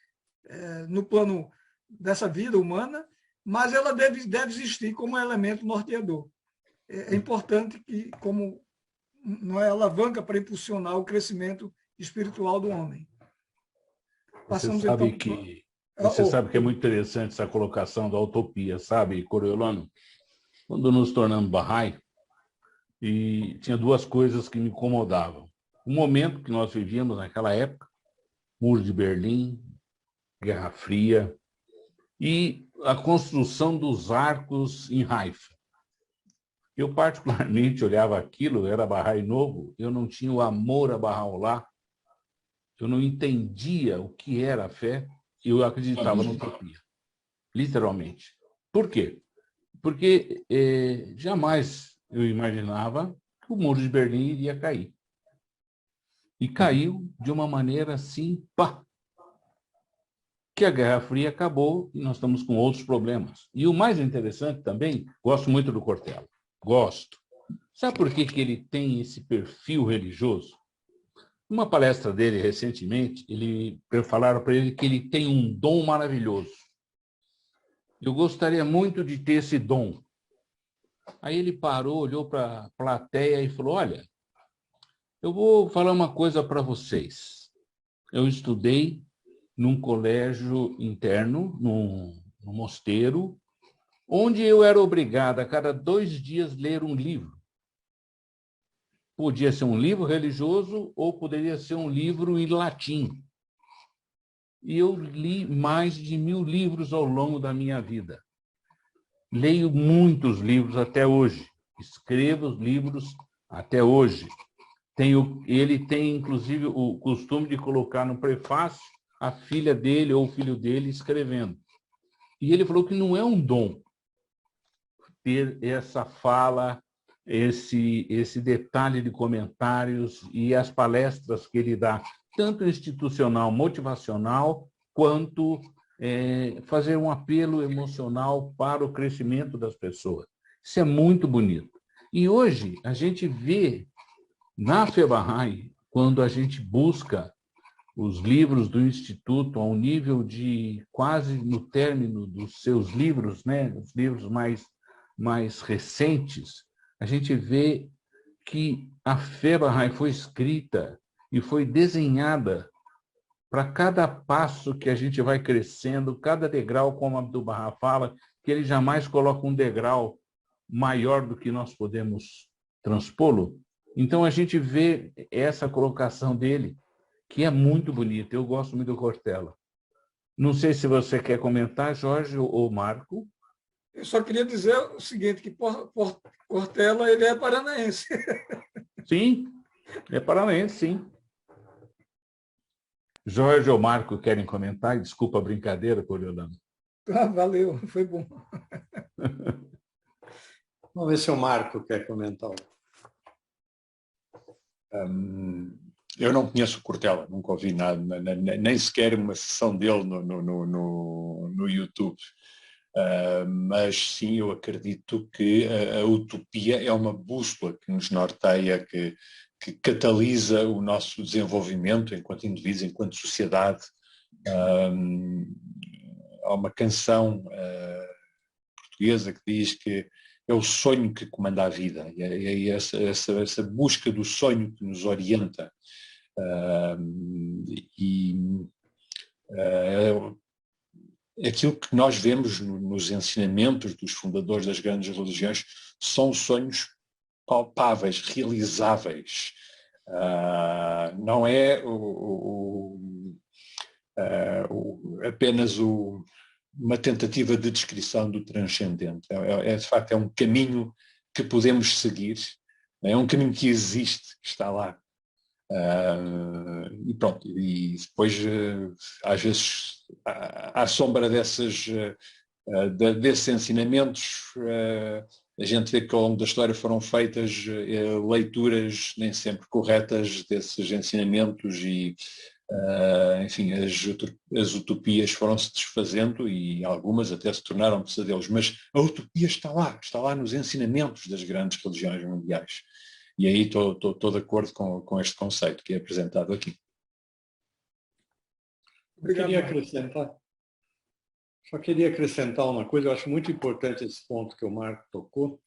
no plano dessa vida humana, mas ela deve existir como elemento norteador. É importante que, como não é alavanca para impulsionar o crescimento espiritual do homem. Passamos Você sabe que é muito interessante essa colocação da utopia, sabe, Coriolano? Quando nos tornamos Bahá'í, e tinha 2 coisas que me incomodavam. O momento que nós vivíamos naquela época, Muro de Berlim, Guerra Fria, e a construção dos arcos em Haifa. Eu, particularmente, olhava aquilo, era Bahá'í novo, eu não tinha o amor a Bahá'u'lláh, eu não entendia o que era a fé, e eu acreditava na utopia, literalmente. Por quê? Porque jamais eu imaginava que o Muro de Berlim iria cair. E caiu de uma maneira assim, pá, que a Guerra Fria acabou e nós estamos com outros problemas. E o mais interessante também, gosto muito do Cortella, gosto. Sabe por que ele tem esse perfil religioso? Numa palestra dele recentemente, falaram para ele que ele tem um dom maravilhoso. Eu gostaria muito de ter esse dom. Aí ele parou, olhou para a plateia e falou, olha, eu vou falar uma coisa para vocês. Eu estudei num colégio interno, num mosteiro, onde eu era obrigado a cada 2 dias ler um livro. Podia ser um livro religioso ou poderia ser um livro em latim. E eu li mais de 1000 livros ao longo da minha vida. Leio muitos livros até hoje. Escrevo livros até hoje. Ele tem, inclusive, o costume de colocar no prefácio a filha dele ou o filho dele escrevendo. E ele falou que não é um dom ter essa fala, esse detalhe de comentários e as palestras que ele dá, tanto institucional, motivacional, quanto fazer um apelo emocional para o crescimento das pessoas. Isso é muito bonito. E hoje a gente vê na FEBAHAI, quando a gente busca os livros do Instituto ao nível de quase no término dos seus livros, né, os livros mais recentes, a gente vê que a FEBAHAI foi escrita e foi desenhada para cada passo que a gente vai crescendo, cada degrau, como Abdu'l-Bahá fala, que ele jamais coloca um degrau maior do que nós podemos transpô-lo. Então, a gente vê essa colocação dele, que é muito bonita. Eu gosto muito do Cortella. Não sei se você quer comentar, Jorge ou Marco. Eu só queria dizer o seguinte, que Cortella ele é paranaense. Sim, é paranaense, sim. Jorge ou Marco querem comentar? Desculpa a brincadeira, Coriolano. Valeu, foi bom. Vamos ver se o Marco quer comentar. Eu não conheço o Cortella, nunca ouvi nada, nem sequer uma sessão dele no YouTube. Mas sim, eu acredito que a utopia é uma bússola que nos norteia, que catalisa o nosso desenvolvimento enquanto indivíduos, enquanto sociedade. Há uma canção portuguesa que diz que é o sonho que comanda a vida, e é essa busca do sonho que nos orienta. Aquilo que nós vemos nos ensinamentos dos fundadores das grandes religiões são sonhos palpáveis, realizáveis. Não é apenas uma tentativa de descrição do transcendente. De facto, é um caminho que podemos seguir, é um caminho que existe, que está lá. E pronto, e depois às vezes à sombra desses ensinamentos a gente vê que ao longo da história foram feitas leituras nem sempre corretas desses ensinamentos e enfim, as utopias foram-se desfazendo e algumas até se tornaram pesadelos, mas a utopia está lá nos ensinamentos das grandes religiões mundiais. E aí estou de acordo com este conceito que é apresentado aqui. Só queria acrescentar uma coisa, eu acho muito importante esse ponto que o Marco tocou,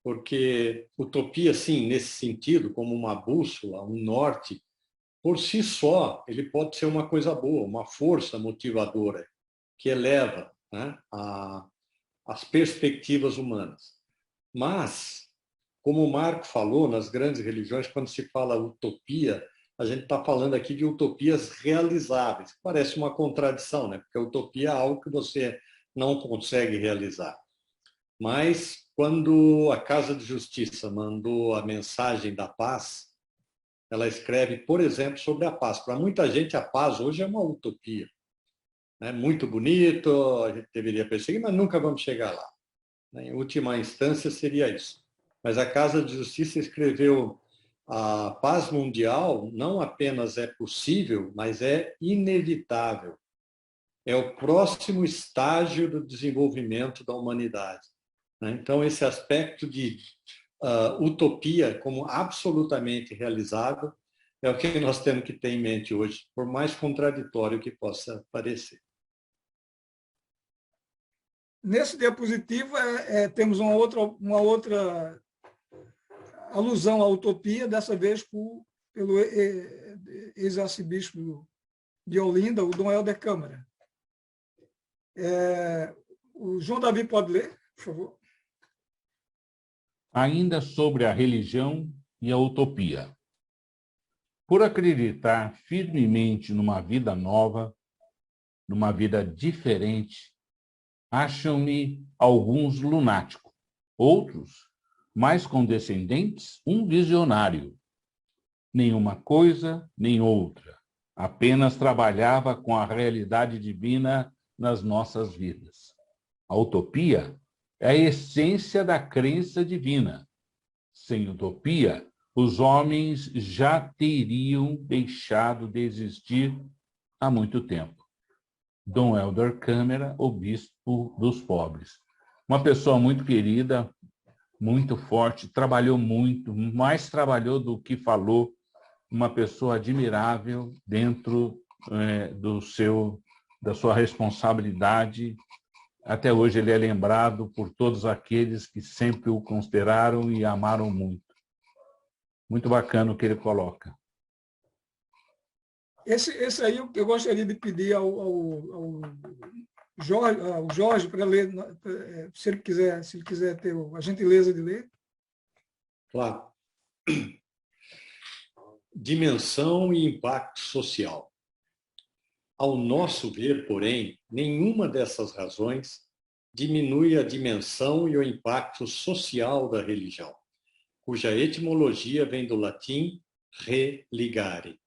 porque utopia, sim, nesse sentido, como uma bússola, um norte, por si só, ele pode ser uma coisa boa, uma força motivadora que eleva, né, as perspectivas humanas. Mas, como o Marco falou, nas grandes religiões, quando se fala utopia, a gente está falando aqui de utopias realizáveis. Parece uma contradição, né? Porque a utopia é algo que você não consegue realizar. Mas quando a Casa de Justiça mandou a mensagem da paz, ela escreve, por exemplo, sobre a paz. Para muita gente, a paz hoje é uma utopia. É muito bonito, a gente deveria perseguir, mas nunca vamos chegar lá. Em última instância, seria isso. Mas a Casa de Justiça escreveu: a paz mundial não apenas é possível, mas é inevitável. É o próximo estágio do desenvolvimento da humanidade. Então, esse aspecto de utopia como absolutamente realizável é o que nós temos que ter em mente hoje, por mais contraditório que possa parecer. Nesse diapositivo, temos uma outra alusão à utopia, dessa vez pelo ex-arcebispo de Olinda, o Dom Helder Câmara. O João Davi pode ler, por favor. Ainda sobre a religião e a utopia. Por acreditar firmemente numa vida nova, numa vida diferente, acham-me alguns lunáticos, outros, mais condescendentes, um visionário. Nenhuma coisa, nem outra. Apenas trabalhava com a realidade divina nas nossas vidas. A utopia é a essência da crença divina. Sem utopia, os homens já teriam deixado de existir há muito tempo. Dom Helder Câmara, o bispo dos pobres. Uma pessoa muito querida, muito forte, trabalhou muito, mais trabalhou do que falou, uma pessoa admirável dentro da sua responsabilidade. Até hoje ele é lembrado por todos aqueles que sempre o consideraram e amaram muito. Muito bacana o que ele coloca. Esse aí eu gostaria de pedir ao Jorge para ler, se ele quiser ter a gentileza de ler. Claro. Dimensão e impacto social. Ao nosso ver, porém, nenhuma dessas razões diminui a dimensão e o impacto social da religião, cuja etimologia vem do latim religare.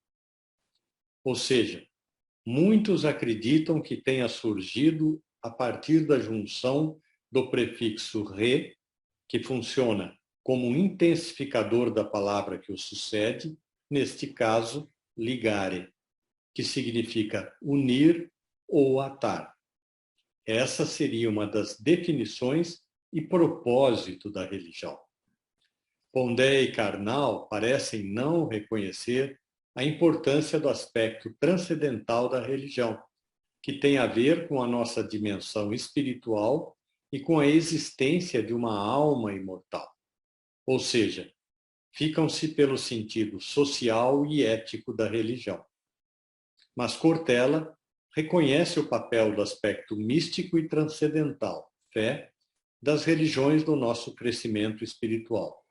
Ou seja, muitos acreditam que tenha surgido a partir da junção do prefixo re, que funciona como um intensificador da palavra que o sucede, neste caso, ligare, que significa unir ou atar. Essa seria uma das definições e propósito da religião. Pondé e Karnal parecem não reconhecer a importância do aspecto transcendental da religião, que tem a ver com a nossa dimensão espiritual e com a existência de uma alma imortal. Ou seja, ficam-se pelo sentido social e ético da religião. Mas Cortella reconhece o papel do aspecto místico e transcendental, fé, das religiões no nosso crescimento espiritual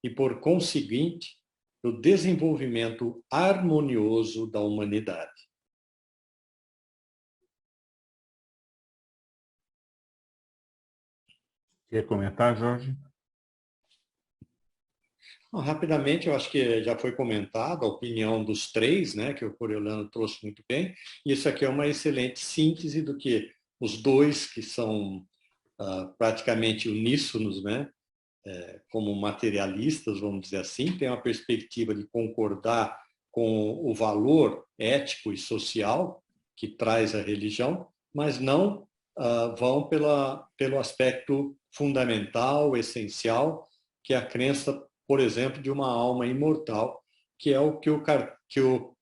e, por conseguinte, do desenvolvimento harmonioso da humanidade. Quer comentar, Jorge? Rapidamente, eu acho que já foi comentado a opinião dos três, né, que o Coriolano trouxe muito bem, e isso aqui é uma excelente síntese do que os dois, que são praticamente uníssonos, né, como materialistas, vamos dizer assim, têm uma perspectiva de concordar com o valor ético e social que traz a religião, mas não vão pelo aspecto fundamental, essencial, que é a crença, por exemplo, de uma alma imortal, que é o que o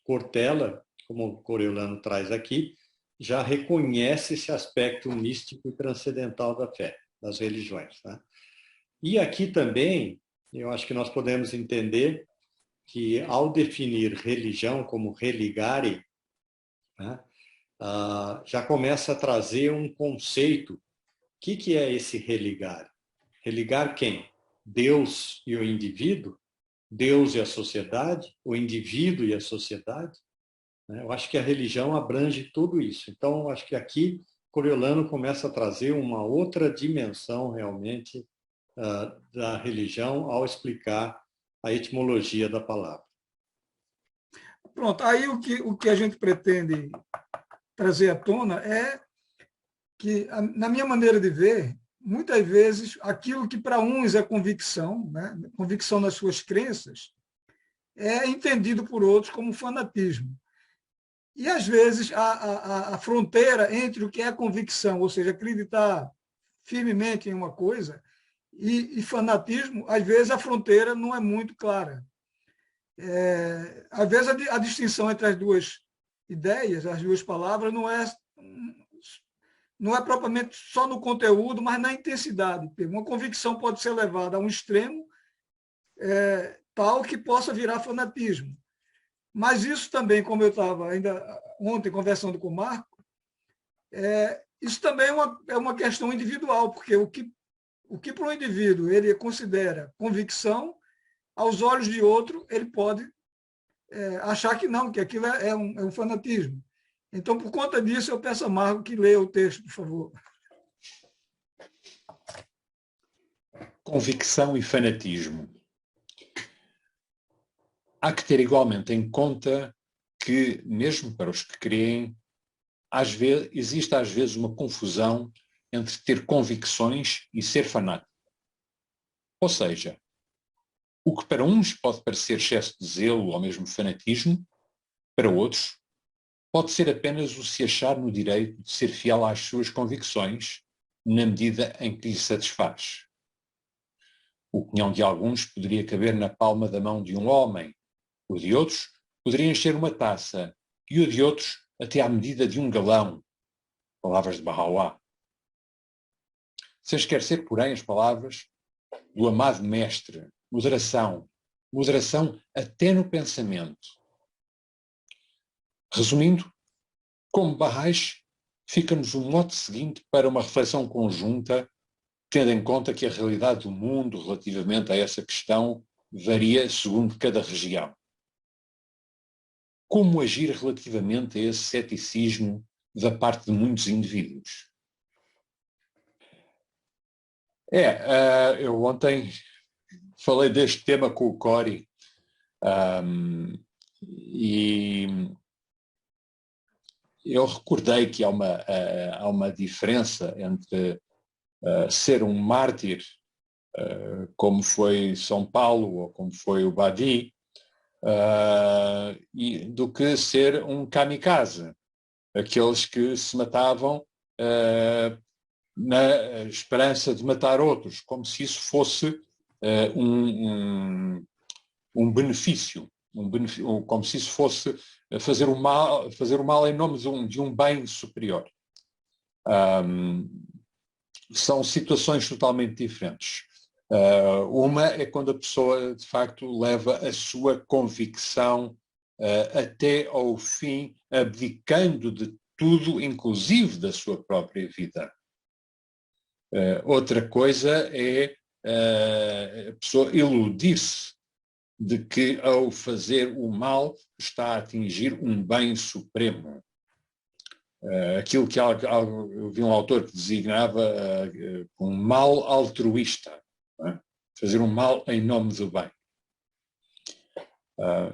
Cortella, como o Coriolano traz aqui, já reconhece esse aspecto místico e transcendental da fé, das religiões. Né? E aqui também, eu acho que nós podemos entender que, ao definir religião como religare, né, já começa a trazer um conceito. O que é esse religar? Religar quem? Deus e o indivíduo? Deus e a sociedade, o indivíduo e a sociedade, né? Eu acho que a religião abrange tudo isso. Então, eu acho que aqui Coriolano começa a trazer uma outra dimensão realmente da religião ao explicar a etimologia da palavra. Pronto, aí o que a gente pretende trazer à tona é que, na minha maneira de ver, muitas vezes aquilo que para uns é convicção, né, convicção nas suas crenças, é entendido por outros como fanatismo. E, às vezes, a fronteira entre o que é convicção, ou seja, acreditar firmemente em uma coisa, e fanatismo, às vezes a fronteira não é muito clara. Às vezes a distinção entre as duas ideias, as duas palavras, não é propriamente só no conteúdo, mas na intensidade. Uma convicção pode ser levada a um extremo tal que possa virar fanatismo. Mas isso também, como eu estava ainda ontem conversando com o Marco, isso também é uma questão individual, porque o que para um indivíduo ele considera convicção, aos olhos de outro, ele pode achar que não, que aquilo é um fanatismo. Então, por conta disso, eu peço a Marco que leia o texto, por favor. Convicção e fanatismo. Há que ter igualmente em conta que, mesmo para os que creem, existe às vezes uma confusão entre ter convicções e ser fanático. Ou seja, o que para uns pode parecer excesso de zelo ou mesmo fanatismo, para outros pode ser apenas o se achar no direito de ser fiel às suas convicções, na medida em que lhe satisfaz. O cunhão de alguns poderia caber na palma da mão de um homem, o de outros poderia encher uma taça, e o de outros até à medida de um galão. Palavras de Baha'u'lláh. Sem esquecer, porém, as palavras do amado mestre, moderação até no pensamento. Resumindo, como Bahá'ís, fica-nos o mote seguinte para uma reflexão conjunta, tendo em conta que a realidade do mundo relativamente a essa questão varia segundo cada região. Como agir relativamente a esse ceticismo da parte de muitos indivíduos? Eu ontem falei deste tema com o Cori e eu recordei que há uma diferença entre ser um mártir, como foi São Paulo ou como foi o Badi, do que ser um kamikaze, aqueles que se matavam na esperança de matar outros, como se isso fosse um benefício, como se isso fosse fazer o mal em nome de um bem superior. São situações totalmente diferentes. Uma é quando a pessoa, de facto, leva a sua convicção até ao fim, abdicando de tudo, inclusive da sua própria vida. Outra coisa é a pessoa iludir-se de que, ao fazer o mal, está a atingir um bem supremo. Aquilo que eu vi um autor que designava um mal altruísta, fazer um mal em nome do bem.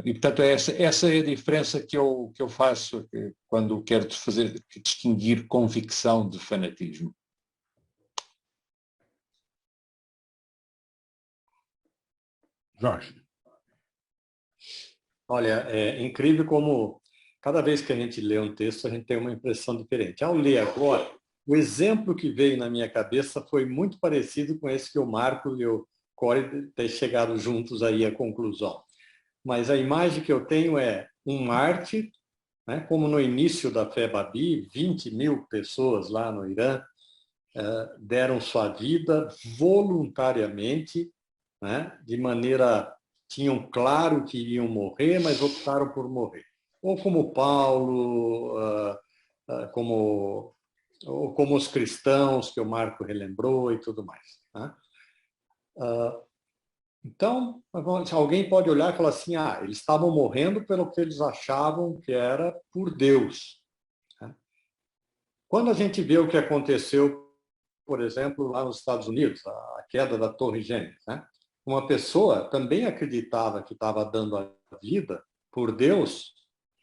E, portanto, essa é a diferença que eu faço quando quero distinguir convicção de fanatismo. Jorge. Olha, é incrível como cada vez que a gente lê um texto, a gente tem uma impressão diferente. Ao ler agora, o exemplo que veio na minha cabeça foi muito parecido com esse que o Marco e o Cori têm chegado juntos aí à conclusão. Mas a imagem que eu tenho é um mártir, né, como no início da fé Babi, 20.000 pessoas lá no Irã deram sua vida voluntariamente, né, de maneira... tinham claro que iriam morrer, mas optaram por morrer. Ou como Paulo, ou como os cristãos, que o Marco relembrou e tudo mais. Né? Então, alguém pode olhar e falar assim, eles estavam morrendo pelo que eles achavam que era por Deus. Quando a gente vê o que aconteceu, por exemplo, lá nos Estados Unidos, a queda da Torre Gêmeas, né? Uma pessoa também acreditava que estava dando a vida por Deus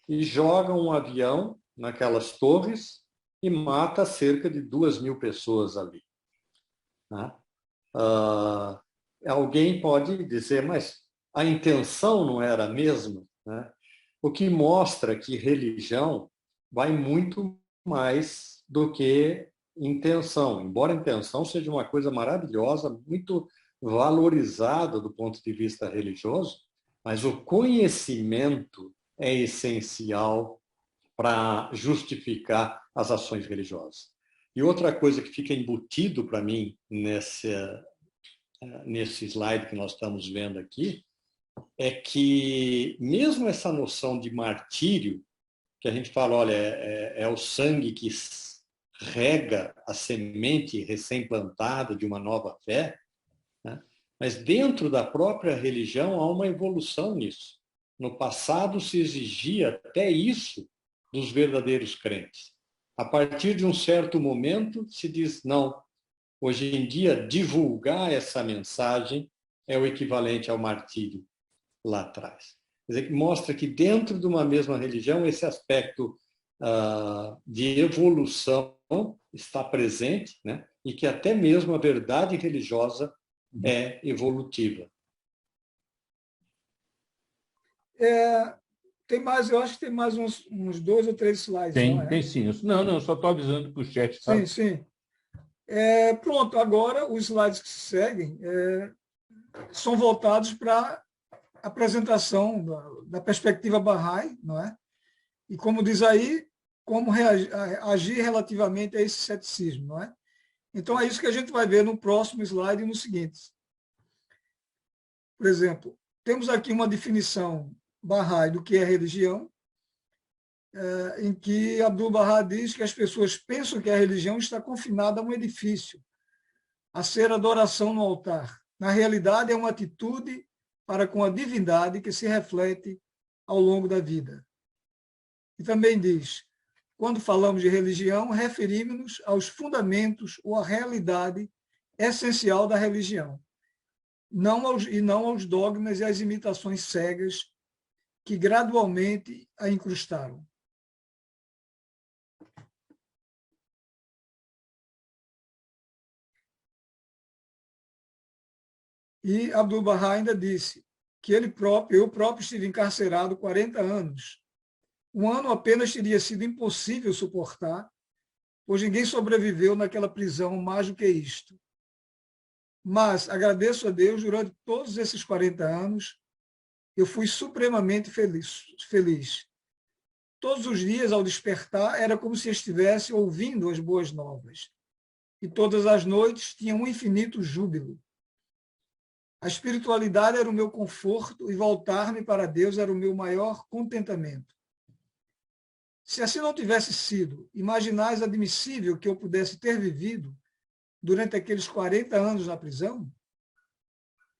e joga um avião naquelas torres e mata cerca de 2.000 pessoas ali, né? Alguém pode dizer, mas a intenção não era a mesma, né? O que mostra que religião vai muito mais do que intenção. Embora a intenção seja uma coisa maravilhosa, muito valorizada do ponto de vista religioso, mas o conhecimento é essencial para justificar as ações religiosas. E outra coisa que fica embutido para mim nesse slide que nós estamos vendo aqui, é que mesmo essa noção de martírio, que a gente fala, olha, é o sangue que rega a semente recém-plantada de uma nova fé, né? Mas dentro da própria religião há uma evolução nisso. No passado se exigia até isso dos verdadeiros crentes. A partir de um certo momento se diz, não, hoje em dia divulgar essa mensagem é o equivalente ao martírio lá atrás. Quer dizer, que mostra que dentro de uma mesma religião esse aspecto de evolução está presente, né? E que até mesmo a verdade religiosa é evolutiva. Tem mais, eu acho que tem mais uns 2 ou 3 slides. Tem sim. Não, eu só estou avisando que o chat está... Sim, sim. Pronto, agora os slides que se seguem são voltados para a apresentação da perspectiva Bahá'í, não é? E como diz aí, como agir relativamente a esse ceticismo, não é? Então é isso que a gente vai ver no próximo slide e no seguinte. Por exemplo, temos aqui uma definição Bahá'í do que é religião, em que Abdu'l-Bahá diz que as pessoas pensam que a religião está confinada a um edifício, a ser adoração no altar. Na realidade, é uma atitude para com a divindade que se reflete ao longo da vida. E também diz, quando falamos de religião, referimos-nos aos fundamentos ou à realidade essencial da religião, não aos dogmas e às imitações cegas que gradualmente a incrustaram. E Abdu'l-Bahá ainda disse que eu próprio estive encarcerado 40 anos. Um ano apenas teria sido impossível suportar, pois ninguém sobreviveu naquela prisão mais do que isto. Mas agradeço a Deus, durante todos esses 40 anos, eu fui supremamente feliz. Todos os dias, ao despertar, era como se estivesse ouvindo as boas novas. E todas as noites tinha um infinito júbilo. A espiritualidade era o meu conforto e voltar-me para Deus era o meu maior contentamento. Se assim não tivesse sido, imaginais admissível que eu pudesse ter vivido durante aqueles 40 anos na prisão?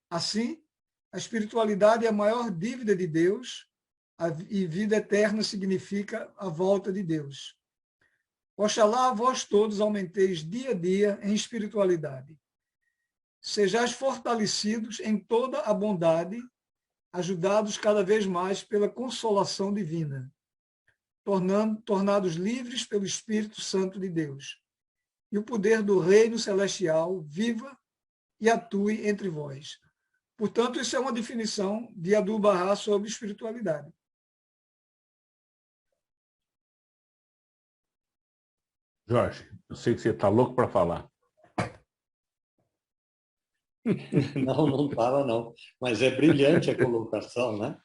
Assim, a espiritualidade é a maior dívida de Deus e vida eterna significa a volta de Deus. Oxalá vós todos aumenteis dia a dia em espiritualidade. Sejais fortalecidos em toda a bondade, ajudados cada vez mais pela consolação divina, tornados livres pelo Espírito Santo de Deus. E o poder do Reino Celestial viva e atue entre vós. Portanto, isso é uma definição de Abdu'l-Bahá sobre espiritualidade. Jorge, eu sei que você está louco para falar. Não estava, não. Mas é brilhante a colocação, né?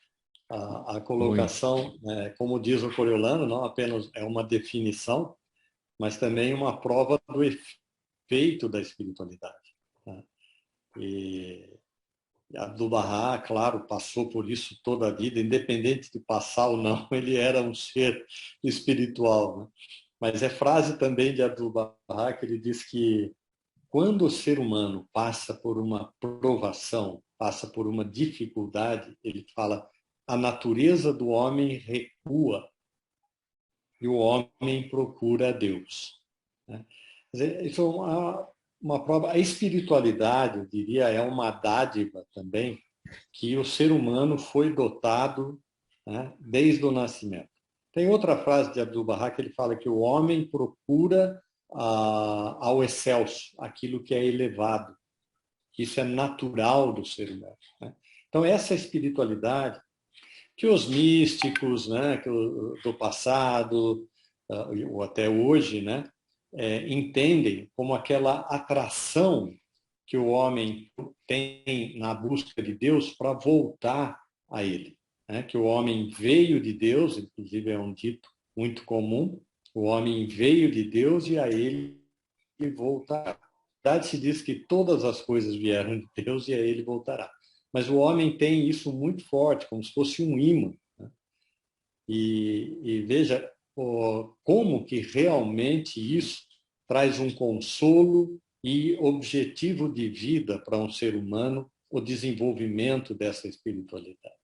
A colocação, como diz o Coriolano, não apenas é uma definição, mas também uma prova do efeito da espiritualidade. Né? E Abdu'l-Bahá, claro, passou por isso toda a vida, independente de passar ou não, ele era um ser espiritual. Né? Mas é frase também de Abdu'l-Bahá que ele diz que quando o ser humano passa por uma provação passa por uma dificuldade, ele fala: a natureza do homem recua e o homem procura a Deus. Quer dizer, isso é uma prova. A espiritualidade, eu diria, é uma dádiva também que o ser humano foi dotado, né, desde o nascimento. Tem outra frase de Abdu'l-Bahá que ele fala que o homem procura ao excelso, aquilo que é elevado. Isso é natural do ser humano. Né? Então, essa espiritualidade que os místicos, né, do passado, ou até hoje, né, entendem como aquela atração que o homem tem na busca de Deus para voltar a Ele. Né? Que o homem veio de Deus, inclusive é um dito muito comum, o homem veio de Deus e a Ele voltará. Na verdade, se diz que todas as coisas vieram de Deus e a Ele voltará. Mas o homem tem isso muito forte, como se fosse um imã. Né? E veja como que realmente isso traz um consolo e objetivo de vida para um ser humano, o desenvolvimento dessa espiritualidade.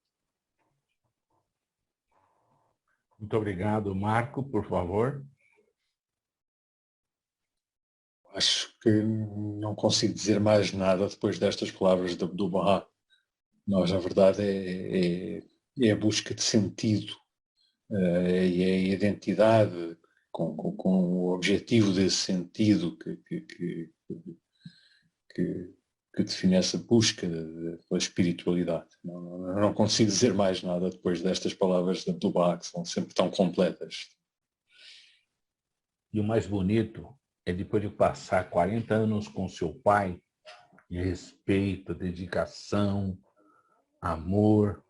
Muito obrigado. Marco, por favor. Acho que não consigo dizer mais nada depois destas palavras de Abdu'l-Bahá. Nós, na verdade, é a busca de sentido e é a identidade com o objetivo desse sentido que define essa busca pela espiritualidade. Não consigo dizer mais nada depois destas palavras de Abdu'l-Bahá, que são sempre tão completas. E o mais bonito é depois de passar 40 anos com seu pai, de respeito, dedicação, amor,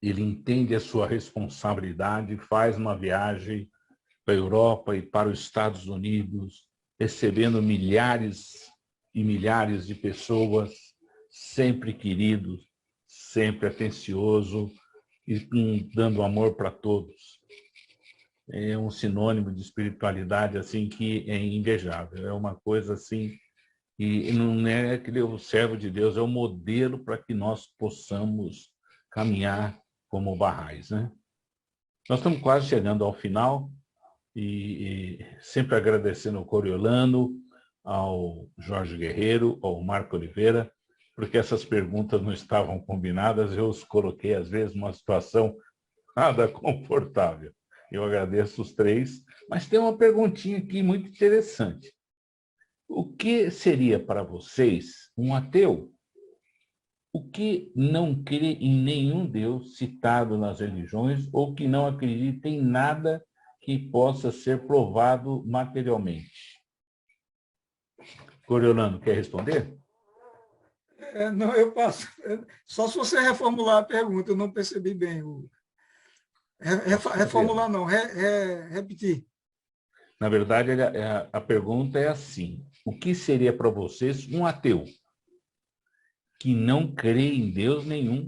ele entende a sua responsabilidade, faz uma viagem para a Europa e para os Estados Unidos, recebendo milhares e milhares de pessoas, sempre queridos, sempre atencioso e dando amor para todos. É um sinônimo de espiritualidade assim que é invejável. É uma coisa assim, e não é aquele o servo de Deus, é o modelo para que nós possamos caminhar como Bahais, né? Nós estamos quase chegando ao final e sempre agradecendo ao Coriolano, ao Jorge Guerreiro, ao Marco Oliveira, porque essas perguntas não estavam combinadas, eu os coloquei às vezes numa situação nada confortável. Eu agradeço os três, mas tem uma perguntinha aqui muito interessante. O que seria para vocês um ateu? O que não crê em nenhum Deus citado nas religiões ou que não acredita em nada que possa ser provado materialmente? Coriolano, quer responder? Não, eu passo. Só se você reformular a pergunta, eu não percebi bem. Reformular não, repetir. Na verdade, a pergunta é assim: o que seria para vocês um ateu que não crê em Deus nenhum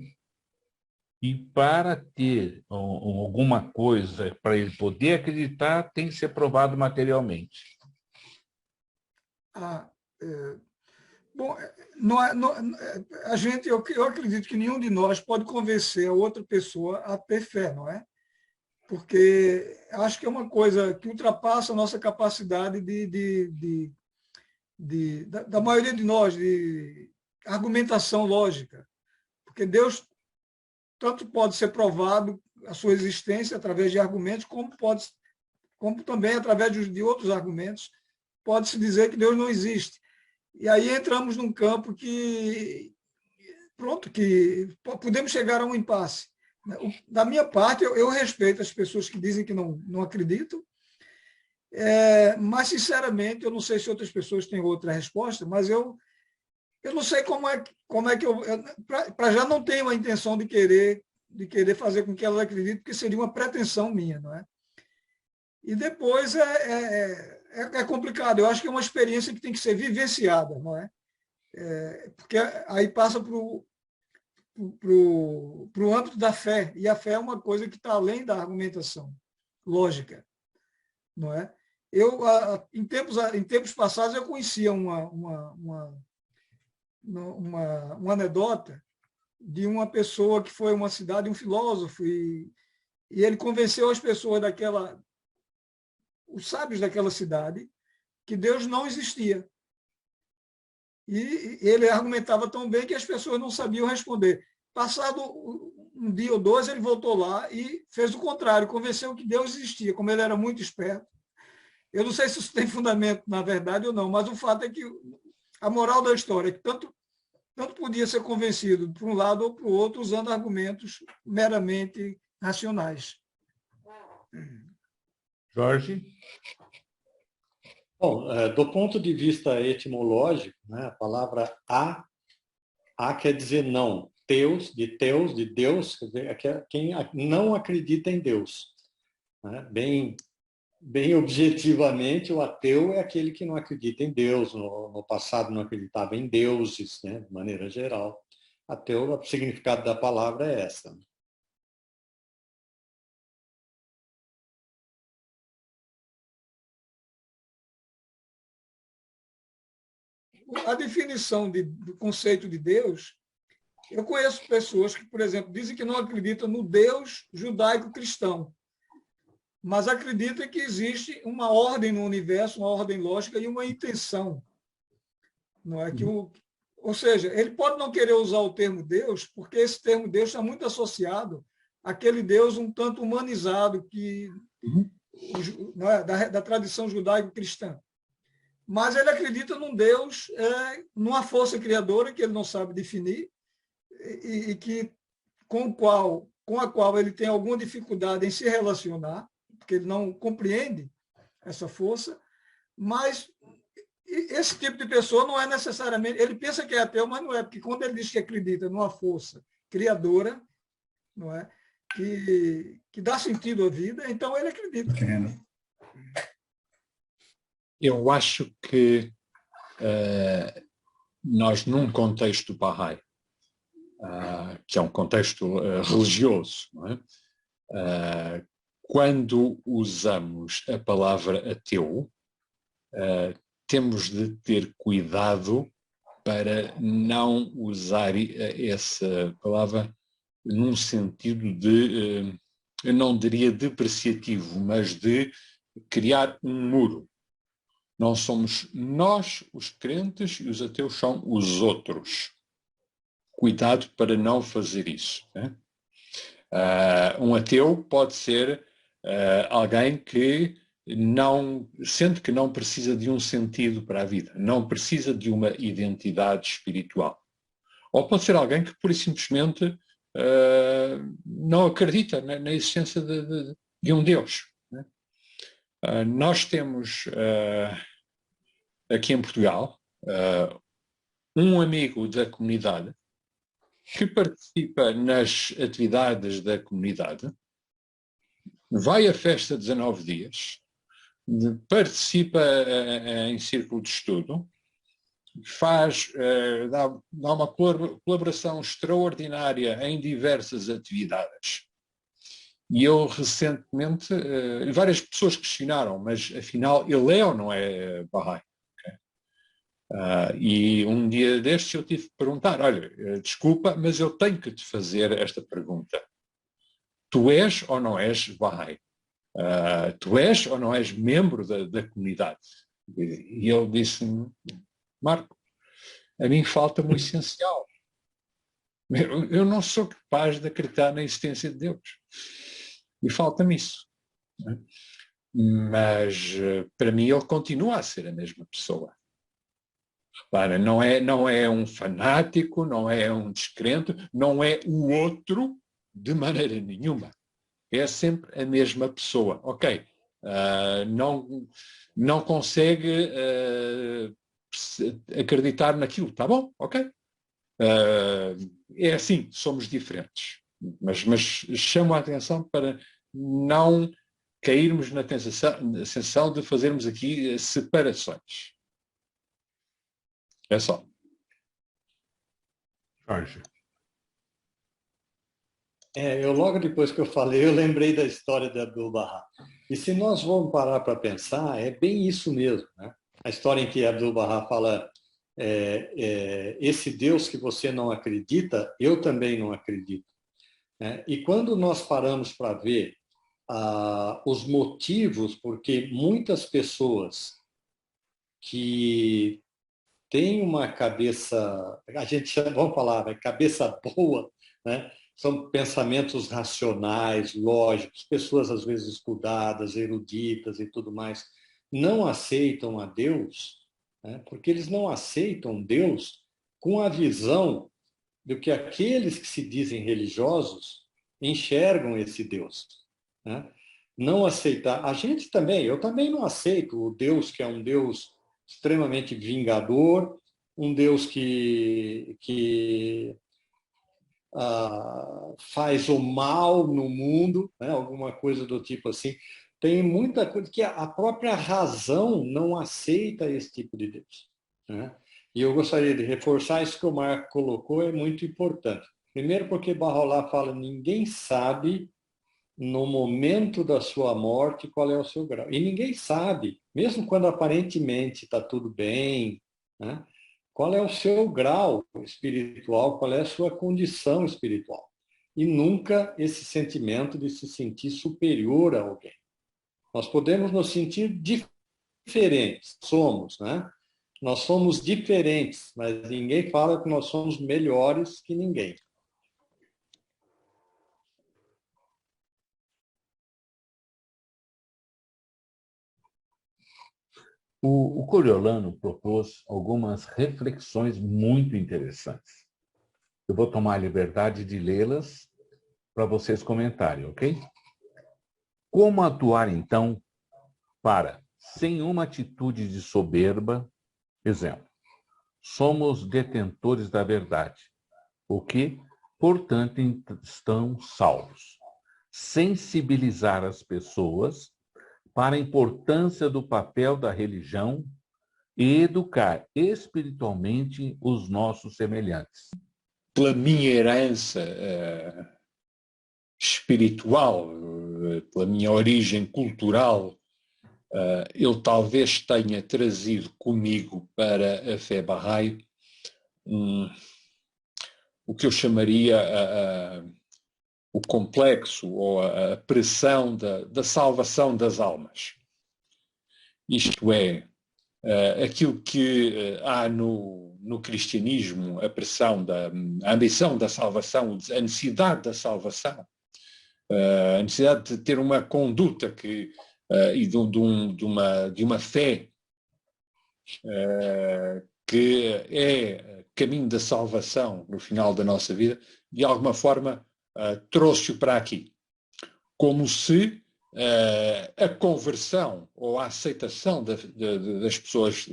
e para ter alguma coisa, para ele poder acreditar, tem que ser provado materialmente? Bom, eu acredito que nenhum de nós pode convencer a outra pessoa a ter fé, não é? Porque acho que é uma coisa que ultrapassa a nossa capacidade da maioria de nós, de argumentação lógica. Porque Deus tanto pode ser provado a sua existência através de argumentos, como também através de outros argumentos, pode-se dizer que Deus não existe. E aí entramos num campo que podemos chegar a um impasse. Da minha parte, eu respeito as pessoas que dizem que não acreditam, mas, sinceramente, eu não sei se outras pessoas têm outra resposta, mas eu não sei como é que para já não tenho a intenção de querer fazer com que elas acreditem, porque seria uma pretensão minha, não é? E depois é complicado. Eu acho que é uma experiência que tem que ser vivenciada, não é? Porque aí passa para o âmbito da fé, e a fé é uma coisa que está além da argumentação lógica, não é? Em tempos passados, eu conhecia uma uma anedota de uma pessoa que foi a uma cidade, um filósofo, e ele convenceu as pessoas os sábios daquela cidade, que Deus não existia. E ele argumentava tão bem que as pessoas não sabiam responder. Passado um dia ou dois, ele voltou lá e fez o contrário, convenceu que Deus existia, como ele era muito esperto. Eu não sei se isso tem fundamento na verdade ou não, mas o fato é que a moral da história é que tanto podia ser convencido por um lado ou para o outro usando argumentos meramente racionais. Jorge? Bom, do ponto de vista etimológico, né, a palavra a quer dizer não. Teus, de Deus, quer dizer, é quem não acredita em Deus. Né? Bem objetivamente, o ateu é aquele que não acredita em Deus. No passado não acreditava em deuses, né, de maneira geral. Ateu, o significado da palavra é essa. A definição do conceito de Deus, eu conheço pessoas que, por exemplo, dizem que não acreditam no Deus judaico-cristão, mas acreditam que existe uma ordem no universo, uma ordem lógica e uma intenção. Não é que ou seja, ele pode não querer usar o termo Deus, porque esse termo Deus está muito associado àquele Deus um tanto humanizado que não é, da tradição judaico-cristã. Mas ele acredita num Deus, numa força criadora que ele não sabe definir e que com a qual ele tem alguma dificuldade em se relacionar, porque ele não compreende essa força, mas esse tipo de pessoa não é necessariamente... Ele pensa que é ateu, mas não é, porque quando ele diz que acredita numa força criadora, não é, que dá sentido à vida, então ele acredita. Eu acho que nós, num contexto Bahá'í, que é um contexto religioso, não é? Quando usamos a palavra ateu, temos de ter cuidado para não usar essa palavra num sentido de, eu não diria depreciativo, mas de criar um muro. Não somos nós os crentes e os ateus são os outros. Cuidado para não fazer isso. Né? Um ateu pode ser alguém que sente que não precisa de um sentido para a vida, não precisa de uma identidade espiritual. Ou pode ser alguém que pura e simplesmente não acredita na existência de um Deus. Né? Nós temos aqui em Portugal um amigo da comunidade que participa nas atividades da comunidade, vai à festa 19 dias, participa em círculo de estudo, dá uma colaboração extraordinária em diversas atividades. E eu recentemente, várias pessoas questionaram, mas afinal ele é ou não é Bahá'í? E um dia destes eu tive que perguntar, olha, desculpa, mas eu tenho que te fazer esta pergunta. Tu és ou não és Bahá'í? Tu és ou não és membro da comunidade? E ele disse-me, Marco, a mim falta-me o essencial. Eu não sou capaz de acreditar na existência de Deus. E falta-me isso. Mas, para mim, ele continua a ser a mesma pessoa. Repara, não é um fanático, não é um descrente, não é o outro de maneira nenhuma. É sempre a mesma pessoa. Ok, não consegue acreditar naquilo, tá bom, ok. É assim, somos diferentes. Mas chamo a atenção para não cairmos na sensação de fazermos aqui separações. É só. Jorge. Eu logo depois que eu falei, eu lembrei da história de Abdu'l-Bahá. E se nós vamos parar para pensar, é bem isso mesmo. Né? A história em que Abdu'l-Bahá fala esse Deus que você não acredita, eu também não acredito. E quando nós paramos para ver os motivos, porque muitas pessoas que têm uma cabeça, a gente chama, vamos falar, cabeça boa, né? São pensamentos racionais, lógicos, pessoas às vezes estudadas, eruditas e tudo mais, não aceitam a Deus, né? Porque eles não aceitam Deus com a visão do que aqueles que se dizem religiosos enxergam esse Deus, né? Não aceitar. A gente também, eu também não aceito o Deus que é um Deus extremamente vingador, um Deus que faz o mal no mundo, né? Alguma coisa do tipo assim. Tem muita coisa que a própria razão não aceita esse tipo de Deus, né? E eu gostaria de reforçar isso que o Marco colocou, é muito importante. Primeiro porque Barrolá fala, ninguém sabe no momento da sua morte qual é o seu grau. E ninguém sabe, mesmo quando aparentemente está tudo bem, né? Qual é o seu grau espiritual, qual é a sua condição espiritual. E nunca esse sentimento de se sentir superior a alguém. Nós podemos nos sentir diferentes, somos, né? Nós somos diferentes, mas ninguém fala que nós somos melhores que ninguém. O Coriolano propôs algumas reflexões muito interessantes. Eu vou tomar a liberdade de lê-las para vocês comentarem, ok? Como atuar, então, para, sem uma atitude de soberba, exemplo, somos detentores da verdade, o que, portanto, estão salvos. Sensibilizar as pessoas para a importância do papel da religião e educar espiritualmente os nossos semelhantes. Pela minha herança espiritual, pela minha origem cultural, eu talvez tenha trazido comigo para a fé Bahá'í o que eu chamaria o complexo ou a pressão da salvação das almas. Isto é, aquilo que há no cristianismo, a pressão, a ambição da salvação, a necessidade da salvação, a necessidade de ter uma conduta e de uma fé que é caminho da salvação no final da nossa vida, de alguma forma trouxe-o para aqui. Como se a conversão ou a aceitação das pessoas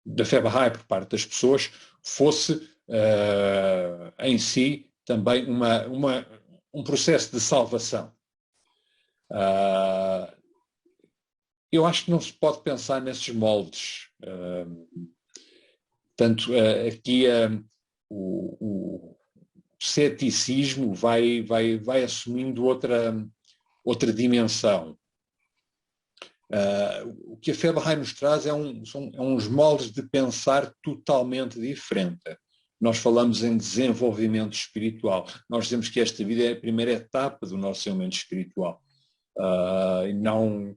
da fé Bahá'í por parte das pessoas fosse em si também um processo de salvação. Eu acho que não se pode pensar nesses moldes. Portanto, aqui o ceticismo vai assumindo outra dimensão. O que a fé Bahá'í nos traz são uns moldes de pensar totalmente diferente. Nós falamos em desenvolvimento espiritual. Nós dizemos que esta vida é a primeira etapa do nosso desenvolvimento espiritual. E não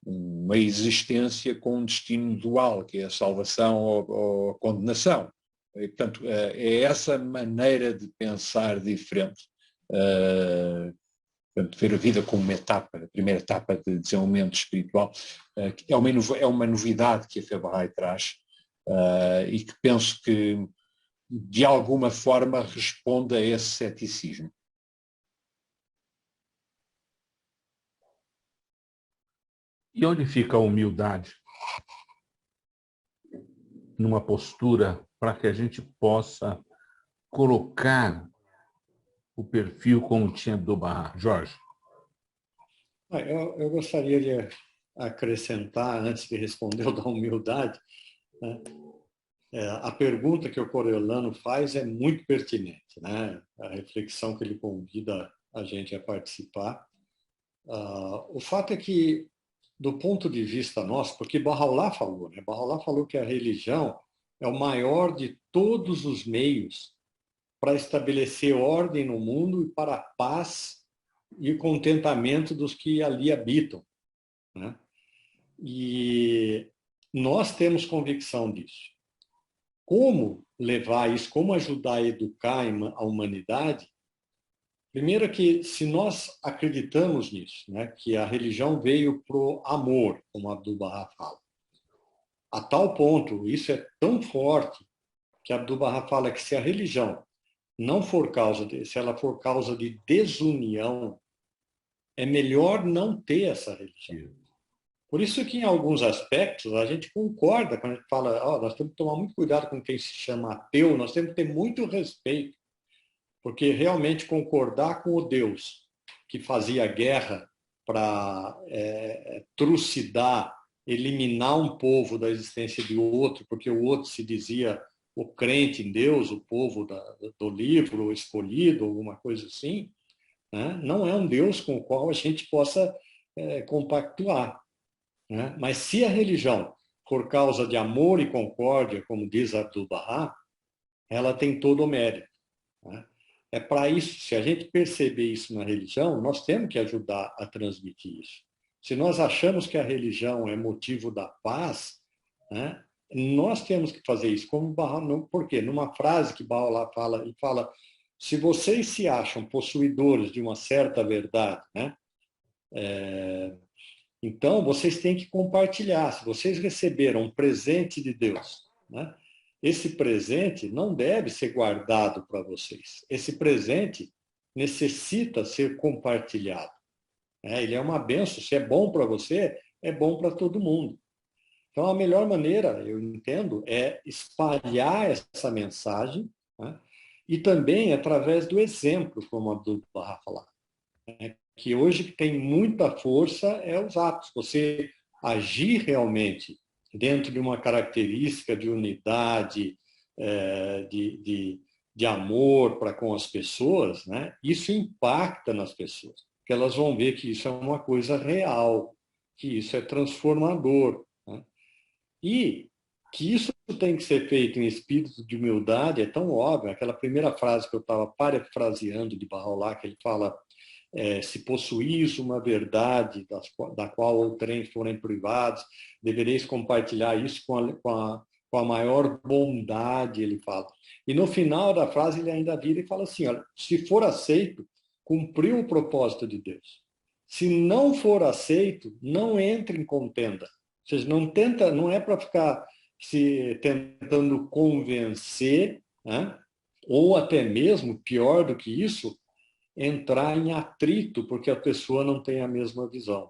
uma existência com um destino dual, que é a salvação ou a condenação. E, portanto, é essa maneira de pensar diferente. Portanto, ver a vida como uma etapa, a primeira etapa de desenvolvimento espiritual, é uma novidade que a fé Bahá'í traz e que penso que, de alguma forma, responde a esse ceticismo. E onde fica a humildade? Numa postura para que a gente possa colocar o perfil como tinha do Barra. Jorge. Eu gostaria de acrescentar, antes de responder o da humildade, né? A pergunta que o Coriolano faz é muito pertinente, né? A reflexão que ele convida a gente a participar. O fato é que do ponto de vista nosso, porque Bahá'u'lláh falou, né? Bahá'u'lláh falou que a religião é o maior de todos os meios para estabelecer ordem no mundo e para a paz e o contentamento dos que ali habitam, né? E nós temos convicção disso. Como levar isso, como ajudar a educar a humanidade? Primeiro que, se nós acreditamos nisso, né, que a religião veio para o amor, como Abdu'l-Bahá fala, a tal ponto, isso é tão forte, que Abdu'l-Bahá fala que se a religião não for se ela for causa de desunião, é melhor não ter essa religião. Por isso que, em alguns aspectos, a gente concorda quando a gente fala, nós temos que tomar muito cuidado com quem se chama ateu, nós temos que ter muito respeito, porque realmente concordar com o Deus que fazia guerra para trucidar, eliminar um povo da existência de outro, porque o outro se dizia o crente em Deus, o povo do livro, o escolhido, alguma coisa assim, né? Não é um Deus com o qual a gente possa compactuar, né? Mas se a religião for causa de amor e concórdia, como diz Abdu'l-Bahá, ela tem todo o mérito, né? É para isso, se a gente perceber isso na religião, nós temos que ajudar a transmitir isso. Se nós achamos que a religião é motivo da paz, né, nós temos que fazer isso. Por quê? Numa frase que Bahá'u'lláh fala, ele fala, se vocês se acham possuidores de uma certa verdade, né, então vocês têm que compartilhar. Se vocês receberam um presente de Deus, né, esse presente não deve ser guardado para vocês. Esse presente necessita ser compartilhado. Ele é uma bênção. Se é bom para você, é bom para todo mundo. Então, a melhor maneira, eu entendo, é espalhar essa mensagem, né? E também através do exemplo, como Abdu'l-Bahá falava, né? Que hoje tem muita força é os atos. Você agir realmente dentro de uma característica de unidade, de amor para com as pessoas, né? Isso impacta nas pessoas, porque elas vão ver que isso é uma coisa real, que isso é transformador, né? E que isso tem que ser feito em espírito de humildade é tão óbvio. Aquela primeira frase que eu estava parafraseando de Bahá'u'lláh, que ele fala, se possuís uma verdade da qual outrem forem privados, devereis compartilhar isso com a maior bondade, ele fala. E no final da frase ele ainda vira e fala assim, olha, se for aceito, cumpriu o propósito de Deus. Se não for aceito, não entre em contenda. Ou seja, não é para ficar se tentando convencer, né? Ou até mesmo, pior do que isso, entrar em atrito porque a pessoa não tem a mesma visão.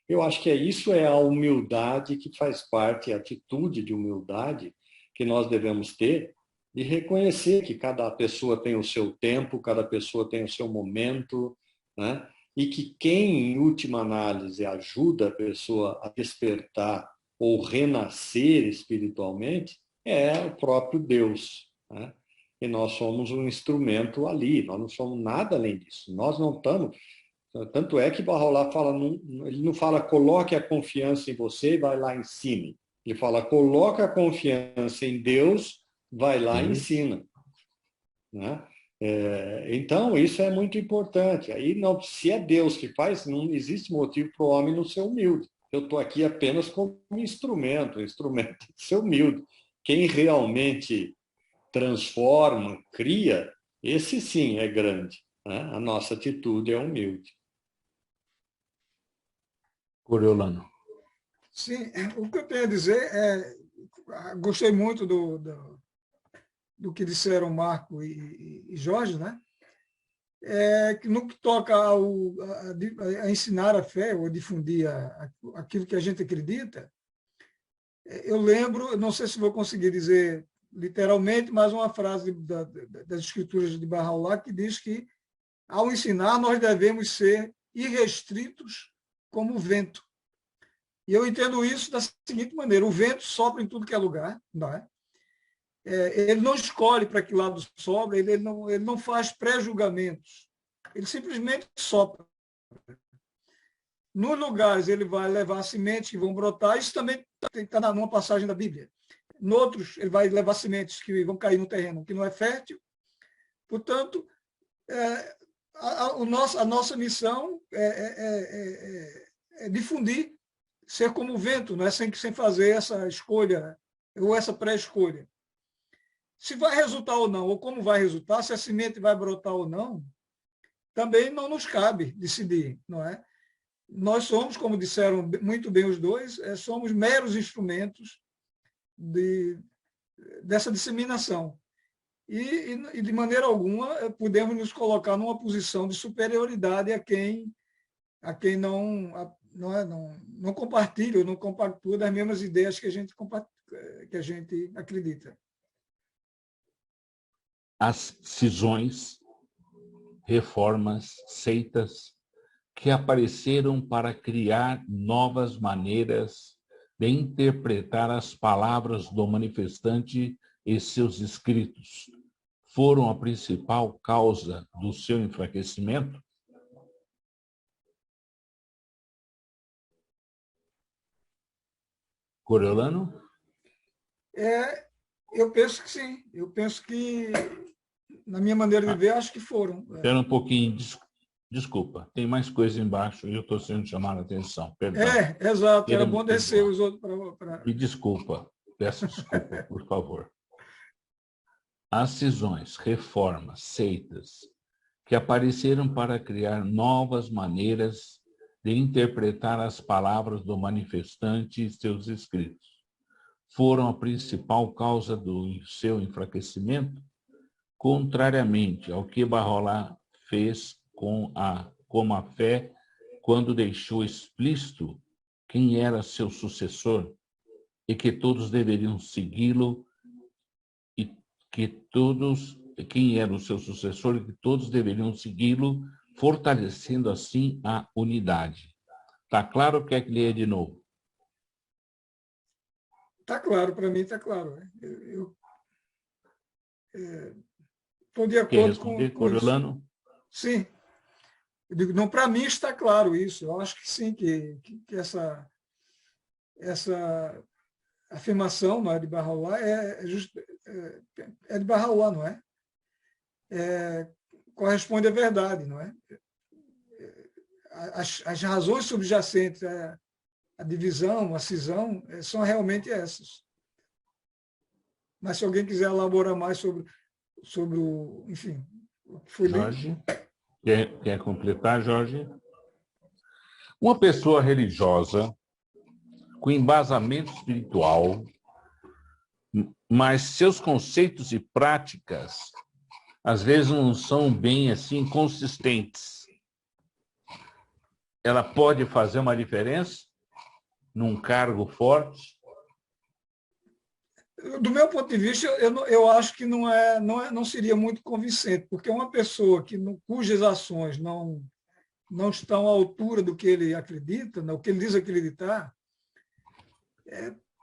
Eu acho que isso é a humildade que faz parte, a atitude de humildade que nós devemos ter, de reconhecer que cada pessoa tem o seu tempo, cada pessoa tem o seu momento, né? E que quem, em última análise, ajuda a pessoa a despertar ou renascer espiritualmente é o próprio Deus, né? E nós somos um instrumento ali, nós não somos nada além disso. Nós não estamos... Tanto é que Bahá'u'lláh fala, ele não fala coloque a confiança em você e vai lá e ensine. Ele fala coloca a confiança em Deus, vai lá e ensina, né? Então, isso é muito importante. Aí, não, se é Deus que faz, não existe motivo para o homem não ser humilde. Eu estou aqui apenas como instrumento, o instrumento tem que ser humilde. Quem realmente transforma, cria, esse sim é grande, né? A nossa atitude é humilde. Coriolano. Sim, o que eu tenho a dizer gostei muito do que disseram Marco e Jorge, né? Que no que toca a ensinar a fé ou a difundir aquilo que a gente acredita, eu lembro, não sei se vou conseguir dizer literalmente, mas uma frase das escrituras de Bahá'u'lláh que diz que, ao ensinar, nós devemos ser irrestritos como o vento. E eu entendo isso da seguinte maneira: o vento sopra em tudo que é lugar, não é? Ele não escolhe para que lado sopra, ele não faz pré-julgamentos, ele simplesmente sopra. Nos lugares ele vai levar sementes que vão brotar, isso também está numa passagem da Bíblia. Em outros, ele vai levar sementes que vão cair no terreno que não é fértil. Portanto, a nossa missão é difundir, ser como o vento, não é? sem fazer essa escolha ou essa pré-escolha. Se vai resultar ou não, ou como vai resultar, se a semente vai brotar ou não, também não nos cabe decidir, não é? Nós somos, como disseram muito bem os dois, somos meros instrumentos dessa disseminação. E, de maneira alguma, podemos nos colocar numa posição de superioridade a quem não compartilha ou não compactua das mesmas ideias que a gente acredita. As cisões, reformas, seitas que apareceram para criar novas maneiras de interpretar as palavras do manifestante e seus escritos, foram a principal causa do seu enfraquecimento? Coriolano? Eu penso que sim. Eu penso que, na minha maneira de ver, acho que foram. Espera um pouquinho, desculpa. Tem mais coisa embaixo e eu estou sendo chamado a atenção. Perdão. Exato. Era bom descer os outros para... Me desculpa. Peço desculpa, por favor. As cisões, reformas, seitas, que apareceram para criar novas maneiras de interpretar as palavras do manifestante e seus escritos, foram a principal causa do seu enfraquecimento, contrariamente ao que Baha'u'lláh fez com a fé quando deixou explícito quem era seu sucessor e que todos deveriam segui-lo, e quem era o seu sucessor e que todos deveriam segui-lo, fortalecendo assim a unidade. Está claro o que é que lê de novo? Está claro, para mim está claro. Eu estou de acordo com Coriolano? Sim. Eu digo, não, para mim está claro isso. Eu acho que sim, que essa afirmação, não é, de Baha'u'lláh é de Baha'u'lláh, não é? Corresponde à verdade, não é? As razões subjacentes à divisão, à cisão, são realmente essas. Mas se alguém quiser elaborar mais sobre o, enfim, o que foi Jorge, quer completar, Jorge? Uma pessoa religiosa com embasamento espiritual, mas seus conceitos e práticas às vezes não são bem assim consistentes. Ela pode fazer uma diferença num cargo forte? Do meu ponto de vista, eu acho que não seria muito convincente, porque uma pessoa cujas ações não estão à altura do que ele acredita, o que ele diz acreditar,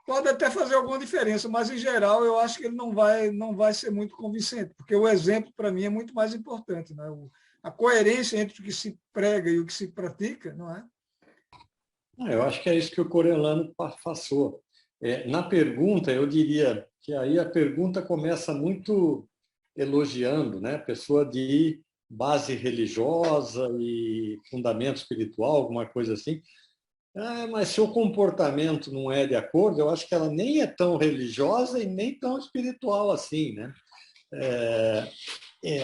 pode até fazer alguma diferença, mas, em geral, eu acho que ele não vai ser muito convincente, porque o exemplo, para mim, é muito mais importante. Né? A coerência entre o que se prega e o que se pratica, não é? Eu acho que é isso que o Coriolano passou. Na pergunta, eu diria que aí a pergunta começa muito elogiando, né? Pessoa de base religiosa e fundamento espiritual, alguma coisa assim. Mas seu comportamento não é de acordo, eu acho que ela nem é tão religiosa e nem tão espiritual assim, né?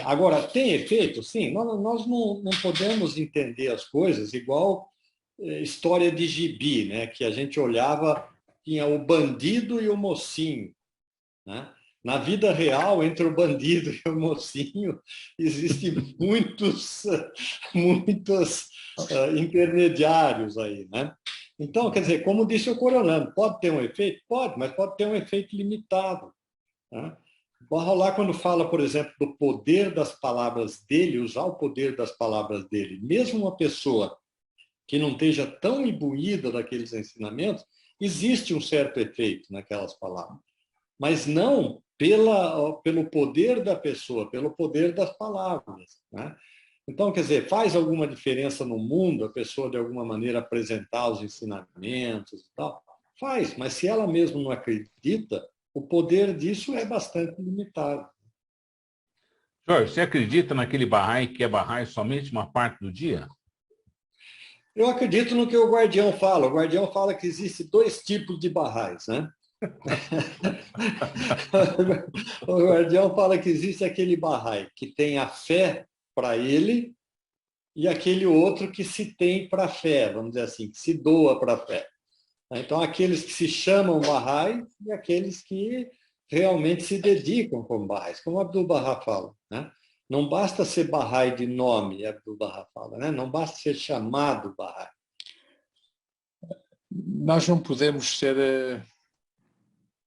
Agora, tem efeito? Sim, nós não podemos entender as coisas igual história de gibi, né? Que a gente olhava, tinha o bandido e o mocinho, né? Na vida real, entre o bandido e o mocinho, existem muitos intermediários aí, né? Então, quer dizer, como disse o Coriolano, pode ter um efeito? Pode, mas pode ter um efeito limitado. Né? Baha'u'lláh, quando fala, por exemplo, do poder das palavras dele, usar o poder das palavras dele, mesmo uma pessoa que não esteja tão imbuída daqueles ensinamentos, existe um certo efeito naquelas palavras. Mas não pelo poder da pessoa, pelo poder das palavras. Né? Então, quer dizer, faz alguma diferença no mundo a pessoa, de alguma maneira, apresentar os ensinamentos e tal? Faz, mas se ela mesma não acredita, o poder disso é bastante limitado. Jorge, você acredita naquele Bahá'í que é Bahá'í somente uma parte do dia? Eu acredito no que o Guardião fala. O Guardião fala que existem 2 tipos de Bahá'ís, né? O Guardião fala que existe aquele Bahá'í que tem a fé para ele e aquele outro que se tem para a fé, vamos dizer assim, que se doa para a fé. Então, aqueles que se chamam Bahá'í e aqueles que realmente se dedicam como Bahá'ís, como Abdu'l-Bahá fala, né? Não basta ser Bahá'í de nome, Abdu'l-Bahá fala, né? Não basta ser chamado Bahá'í. Nós não podemos ser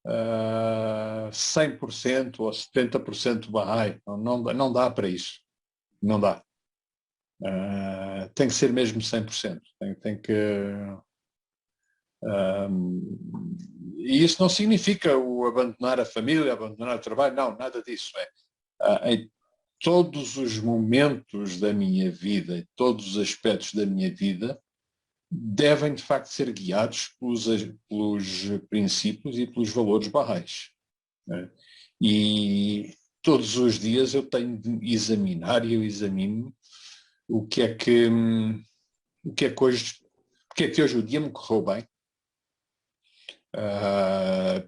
100% ou 70% Bahá'í. Não dá para isso. Não dá. Tem que ser mesmo 100%. Tem que... e isso não significa o abandonar a família, abandonar o trabalho, não, nada disso. Em todos os momentos da minha vida, todos os aspectos da minha vida, devem de facto ser guiados pelos princípios e pelos valores Bahá'ís. E todos os dias eu tenho de examinar e eu examino o que é que hoje o dia me correu bem.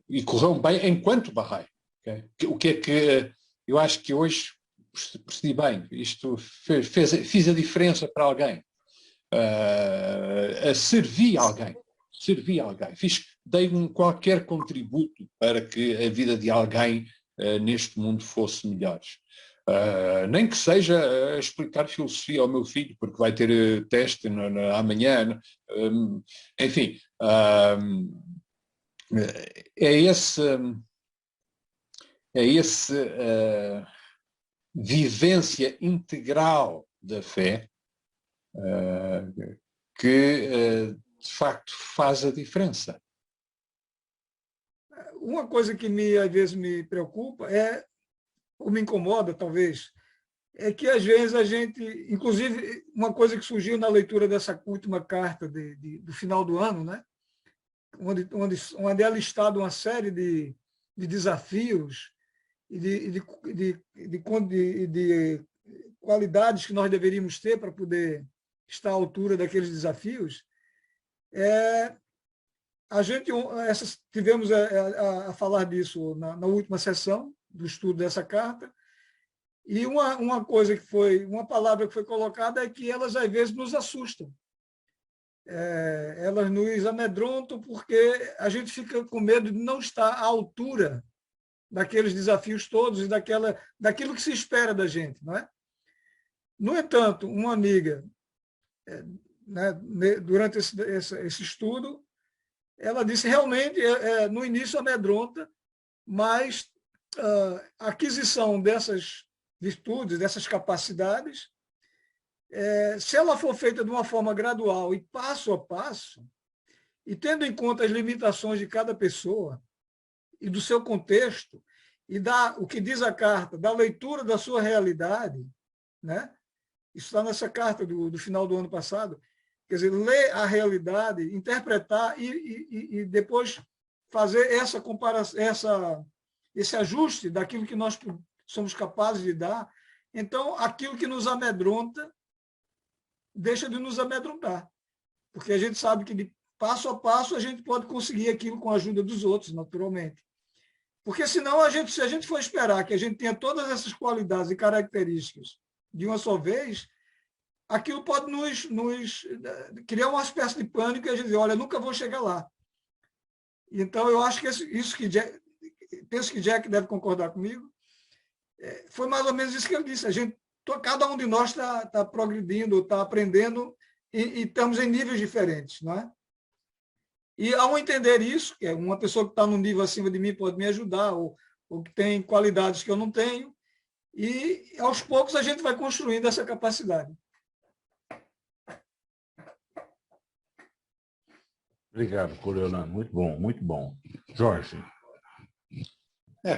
E correu bem enquanto Bahá'í. Okay? O que é que eu acho que hoje percebi bem, isto fiz a diferença para alguém, servi alguém, dei qualquer contributo para que a vida de alguém neste mundo fosse melhor. Nem que seja explicar filosofia ao meu filho, porque vai ter teste amanhã, enfim, é esse vivência integral da fé que de facto faz a diferença. Uma coisa que às vezes me preocupa ou me incomoda talvez, é que às vezes a gente, inclusive uma coisa que surgiu na leitura dessa última carta do final do ano, né? onde é listada uma série de desafios e de qualidades que nós deveríamos ter para poder estar à altura daqueles desafios. Tivemos a falar disso na última sessão do estudo dessa carta, e uma palavra que foi colocada é que elas às vezes nos assustam. Elas nos amedrontam porque a gente fica com medo de não estar à altura daqueles desafios todos e daquilo que se espera da gente, não é? No entanto, uma amiga, né, durante esse estudo, ela disse realmente, no início amedronta, mas a aquisição dessas virtudes, dessas capacidades, se ela for feita de uma forma gradual e passo a passo, e tendo em conta as limitações de cada pessoa e do seu contexto, e o que diz a carta, da leitura da sua realidade, né? Isso está nessa carta do final do ano passado, quer dizer, ler a realidade, interpretar e depois fazer essa comparação, esse ajuste daquilo que nós somos capazes de dar. Então, aquilo que nos amedronta deixa de nos amedrontar, porque a gente sabe que de passo a passo a gente pode conseguir aquilo com a ajuda dos outros, naturalmente. Porque senão, se a gente for esperar que a gente tenha todas essas qualidades e características de uma só vez, aquilo pode nos criar uma espécie de pânico e a gente diz, olha, nunca vou chegar lá. Então, eu acho que penso que Jack deve concordar comigo, foi mais ou menos isso que ele disse. Cada um de nós está progredindo, está aprendendo e estamos em níveis diferentes, não é? E ao entender isso, que uma pessoa que está num nível acima de mim pode me ajudar, ou que tem qualidades que eu não tenho, e aos poucos a gente vai construindo essa capacidade. Obrigado, Coriolano. Muito bom, muito bom. Jorge.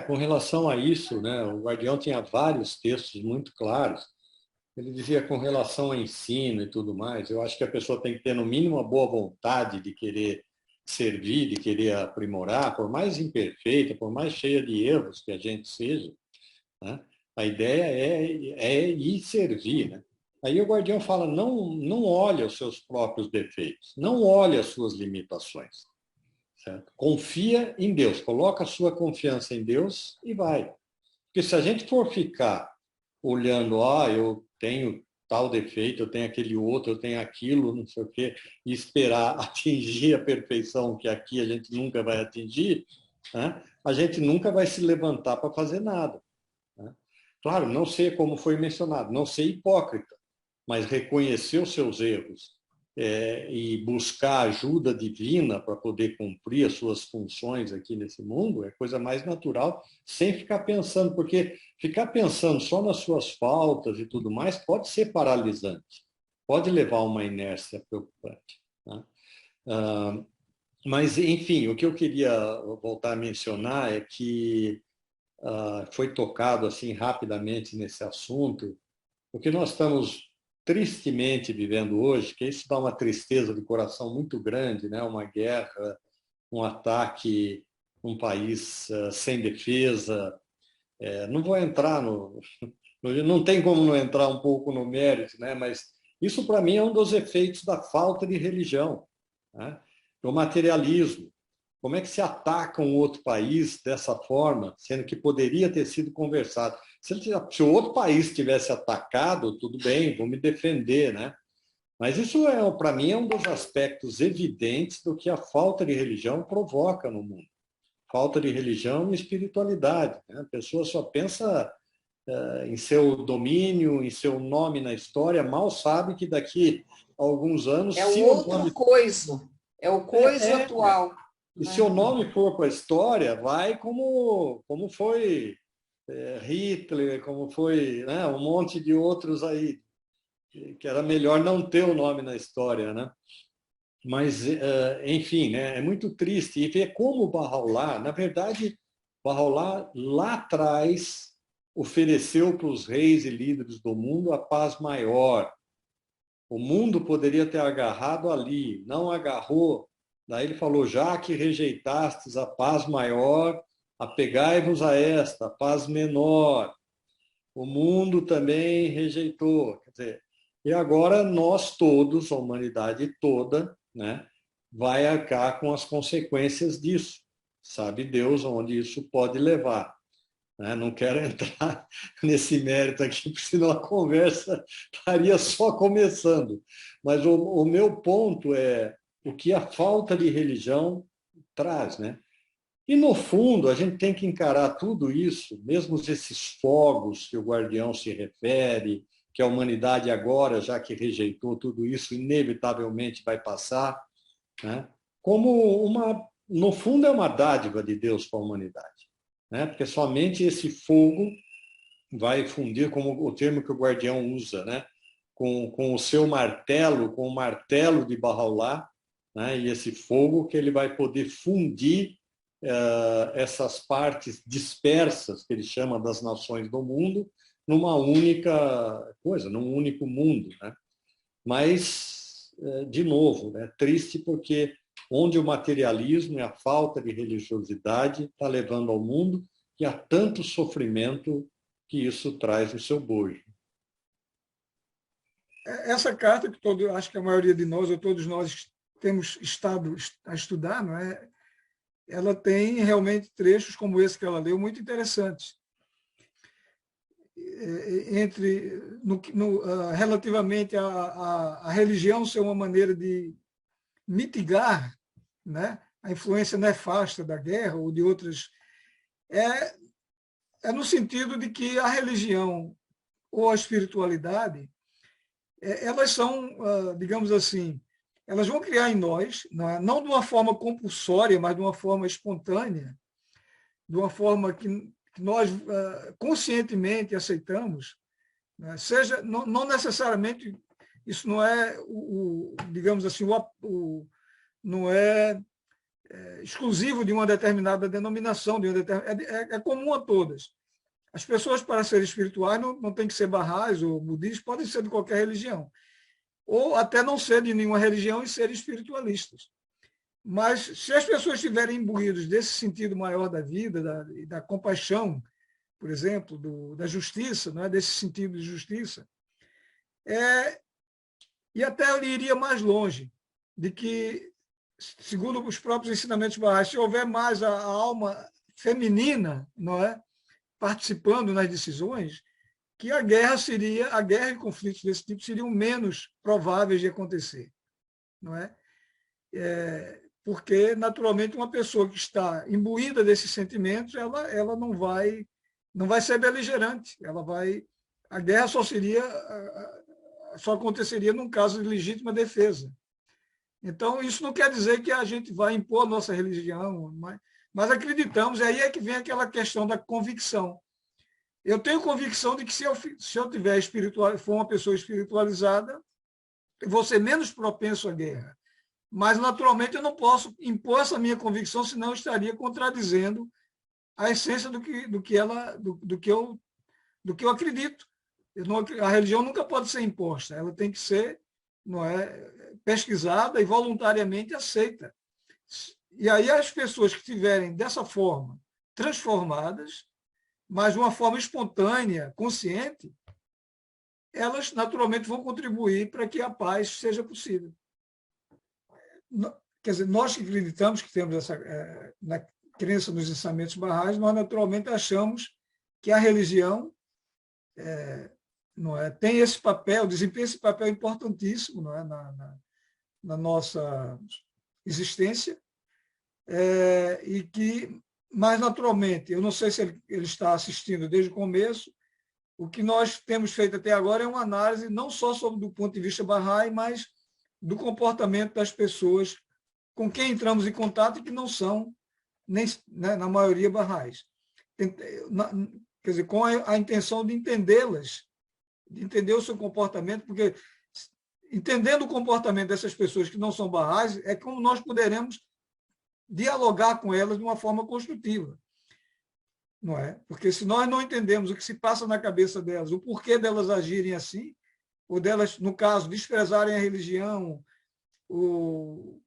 Com relação a isso, né, o Guardião tinha vários textos muito claros, Ele dizia com relação ao ensino e tudo mais, eu acho que a pessoa tem que ter, no mínimo, uma boa vontade de querer servir, de querer aprimorar, por mais imperfeita, por mais cheia de erros que a gente seja, né? A ideia é ir servir, né? Aí o guardião fala, não olhe os seus próprios defeitos, não olhe as suas limitações, certo? Confia em Deus, coloca a sua confiança em Deus e vai. Porque se a gente for ficar olhando, eu tenho tal defeito, eu tenho aquele outro, eu tenho aquilo, não sei o quê, e esperar atingir a perfeição que aqui a gente nunca vai atingir, né? A gente nunca vai se levantar para fazer nada, né? Claro, não ser, como foi mencionado, não ser hipócrita, mas reconhecer os seus erros e buscar ajuda divina para poder cumprir as suas funções aqui nesse mundo é a coisa mais natural, sem ficar pensando, porque ficar pensando só nas suas faltas e tudo mais pode ser paralisante, pode levar a uma inércia preocupante, né? Mas, enfim, o que eu queria voltar a mencionar é que foi tocado assim rapidamente nesse assunto, o que nós estamos tristemente vivendo hoje, que isso dá uma tristeza de coração muito grande, né? Uma guerra, um ataque, um país sem defesa. Não vou entrar não tem como não entrar um pouco no mérito, né? Mas isso para mim é um dos efeitos da falta de religião, né? O materialismo. Como é que se ataca um outro país dessa forma, sendo que poderia ter sido conversado? Se o outro país tivesse atacado, tudo bem, vou me defender, né? Mas isso, para mim, é um dos aspectos evidentes do que a falta de religião provoca no mundo. Falta de religião e espiritualidade, né? A pessoa só pensa em seu domínio, em seu nome na história, mal sabe que daqui a alguns anos... É o outro coiso, é o coiso atual. E se o nome for para a história, vai como foi Hitler, como foi, né, um monte de outros aí, que era melhor não ter o nome na história, né? Mas, enfim, né, é muito triste. E ver como Bahá'u'lláh, na verdade, Bahá'u'lláh lá atrás ofereceu para os reis e líderes do mundo a paz maior. O mundo poderia ter agarrado ali, não agarrou. Daí ele falou, já que rejeitastes a paz maior, apegai-vos a esta, a paz menor. O mundo também rejeitou. Quer dizer, e agora nós todos, a humanidade toda, né, vai arcar com as consequências disso. Sabe Deus onde isso pode levar. Né? Não quero entrar nesse mérito aqui, porque senão a conversa estaria só começando. Mas o meu ponto é o que a falta de religião traz, né? E, no fundo, a gente tem que encarar tudo isso, mesmo esses fogos que o guardião se refere, que a humanidade agora, já que rejeitou tudo isso, inevitavelmente vai passar, né? Como no fundo, é uma dádiva de Deus para a humanidade, né? Porque somente esse fogo vai fundir, como o termo que o guardião usa, né? Com o seu martelo, com o martelo de Bahá'u'lláh, né? E esse fogo que ele vai poder fundir essas partes dispersas, que ele chama das nações do mundo, numa única coisa, num único mundo, né? Mas, de novo, é triste porque onde o materialismo e a falta de religiosidade está levando ao mundo e há tanto sofrimento que isso traz no seu bojo. Essa carta que acho que a maioria de nós, ou todos nós, temos estado a estudar, não é? Ela tem realmente trechos como esse que ela leu, muito interessantes. Relativamente à religião ser uma maneira de mitigar, né, a influência nefasta da guerra ou de outras, é no sentido de que a religião ou a espiritualidade, elas são, digamos assim, elas vão criar em nós, não de uma forma compulsória, mas de uma forma espontânea, de uma forma que nós conscientemente aceitamos, né? Seja, não necessariamente, isso não é, digamos assim, não é exclusivo de uma determinada denominação, é comum a todas. As pessoas, para serem espirituais, não tem que ser Baha'is ou budistas, podem ser de qualquer religião. Ou até não ser de nenhuma religião e serem espiritualistas. Mas se as pessoas estiverem imbuídas desse sentido maior da vida, da compaixão, por exemplo, da justiça, né? Desse sentido de justiça, e até eu iria mais longe, de que, segundo os próprios ensinamentos Baha'is, se houver mais a alma feminina, não é, participando nas decisões, que a guerra e conflitos desse tipo seriam menos prováveis de acontecer, não é? Porque, naturalmente, uma pessoa que está imbuída desses sentimentos, ela não vai ser beligerante. A guerra só aconteceria num caso de legítima defesa. Então, isso não quer dizer que a gente vai impor a nossa religião, mas acreditamos, e aí é que vem aquela questão da convicção. Eu tenho convicção de que se eu for uma pessoa espiritualizada, eu vou ser menos propenso à guerra. Mas, naturalmente, eu não posso impor essa minha convicção, senão eu estaria contradizendo a essência do que eu acredito. A religião nunca pode ser imposta, ela tem que ser, não é, pesquisada e voluntariamente aceita. E aí as pessoas que estiverem dessa forma transformadas, mas de uma forma espontânea, consciente, elas naturalmente vão contribuir para que a paz seja possível. Quer dizer, nós que acreditamos que temos na crença nos ensinamentos Baha'is, nós naturalmente achamos que a religião não é, tem esse papel, desempenha esse papel importantíssimo, não é, na nossa existência, e que, mais naturalmente, eu não sei se ele está assistindo desde o começo, o que nós temos feito até agora é uma análise não só do ponto de vista Bahá'í, mas do comportamento das pessoas com quem entramos em contato e que não são, nem, né, na maioria, Bahá'ís. Quer dizer, com a intenção de entendê-las, de entender o seu comportamento, porque entendendo o comportamento dessas pessoas que não são Bahá'ís, é como nós poderemos dialogar com elas de uma forma construtiva. Não é? Porque se nós não entendemos o que se passa na cabeça delas, o porquê delas agirem assim, ou delas, no caso, desprezarem a religião, ou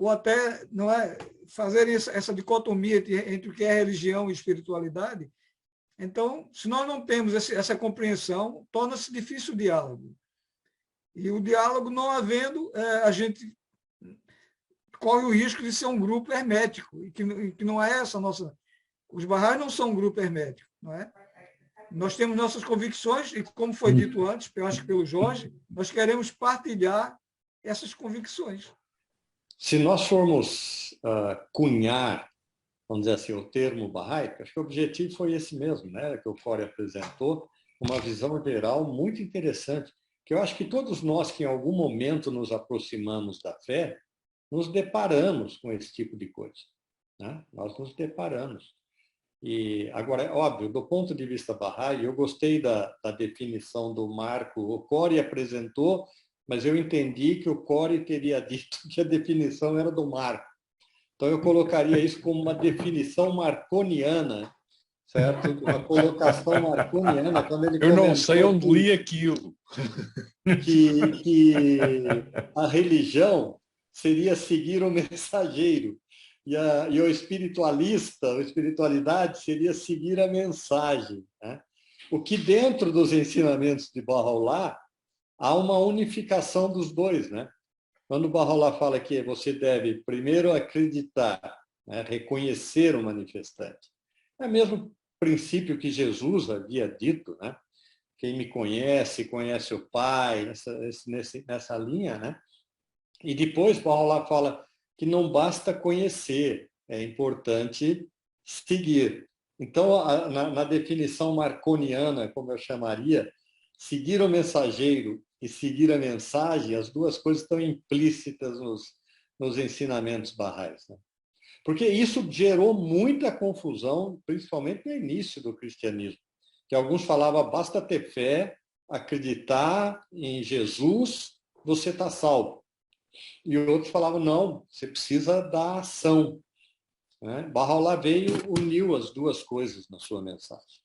até, não é, fazerem essa dicotomia entre o que é religião e espiritualidade, então, se nós não temos essa compreensão, torna-se difícil o diálogo. E o diálogo não havendo, a gente corre o risco de ser um grupo hermético, e que não é essa a nossa... Os Bahá'ís não são um grupo hermético, não é? Nós temos nossas convicções e, como foi dito antes, eu acho que pelo Jorge, nós queremos partilhar essas convicções. Se nós formos cunhar, vamos dizer assim, o termo Bahá'í, acho que o objetivo foi esse mesmo, né, que o Corey apresentou, uma visão geral muito interessante, que eu acho que todos nós que em algum momento nos aproximamos da fé, nos deparamos com esse tipo de coisa, né? Nós nos deparamos. E agora, é óbvio, do ponto de vista Bahá'í, eu gostei da definição do Marco. O Corey apresentou, mas eu entendi que o Corey teria dito que a definição era do Marco. Então, eu colocaria isso como uma definição marconiana, certo? Uma colocação marconiana. Quando ele eu não sei onde li aquilo. Que a religião seria seguir o mensageiro. E o espiritualista, a espiritualidade seria seguir a mensagem, né? O que dentro dos ensinamentos de Bahá'u'lláh há uma unificação dos dois, né? Quando Bahá'u'lláh fala que você deve primeiro acreditar, né, reconhecer o manifestante, é o mesmo princípio que Jesus havia dito, né? Quem me conhece, conhece o Pai, nessa linha, né? E depois Bahá'u'lláh fala que não basta conhecer, é importante seguir. Então, na definição marconiana, como eu chamaria, seguir o mensageiro e seguir a mensagem, as duas coisas estão implícitas nos ensinamentos Bahá'ís, né? Porque isso gerou muita confusão, principalmente no início do cristianismo, que alguns falavam, basta ter fé, acreditar em Jesus, você está salvo. E outros falavam, não, você precisa da ação, né? Bahá'u'lláh veio, uniu as duas coisas na sua mensagem.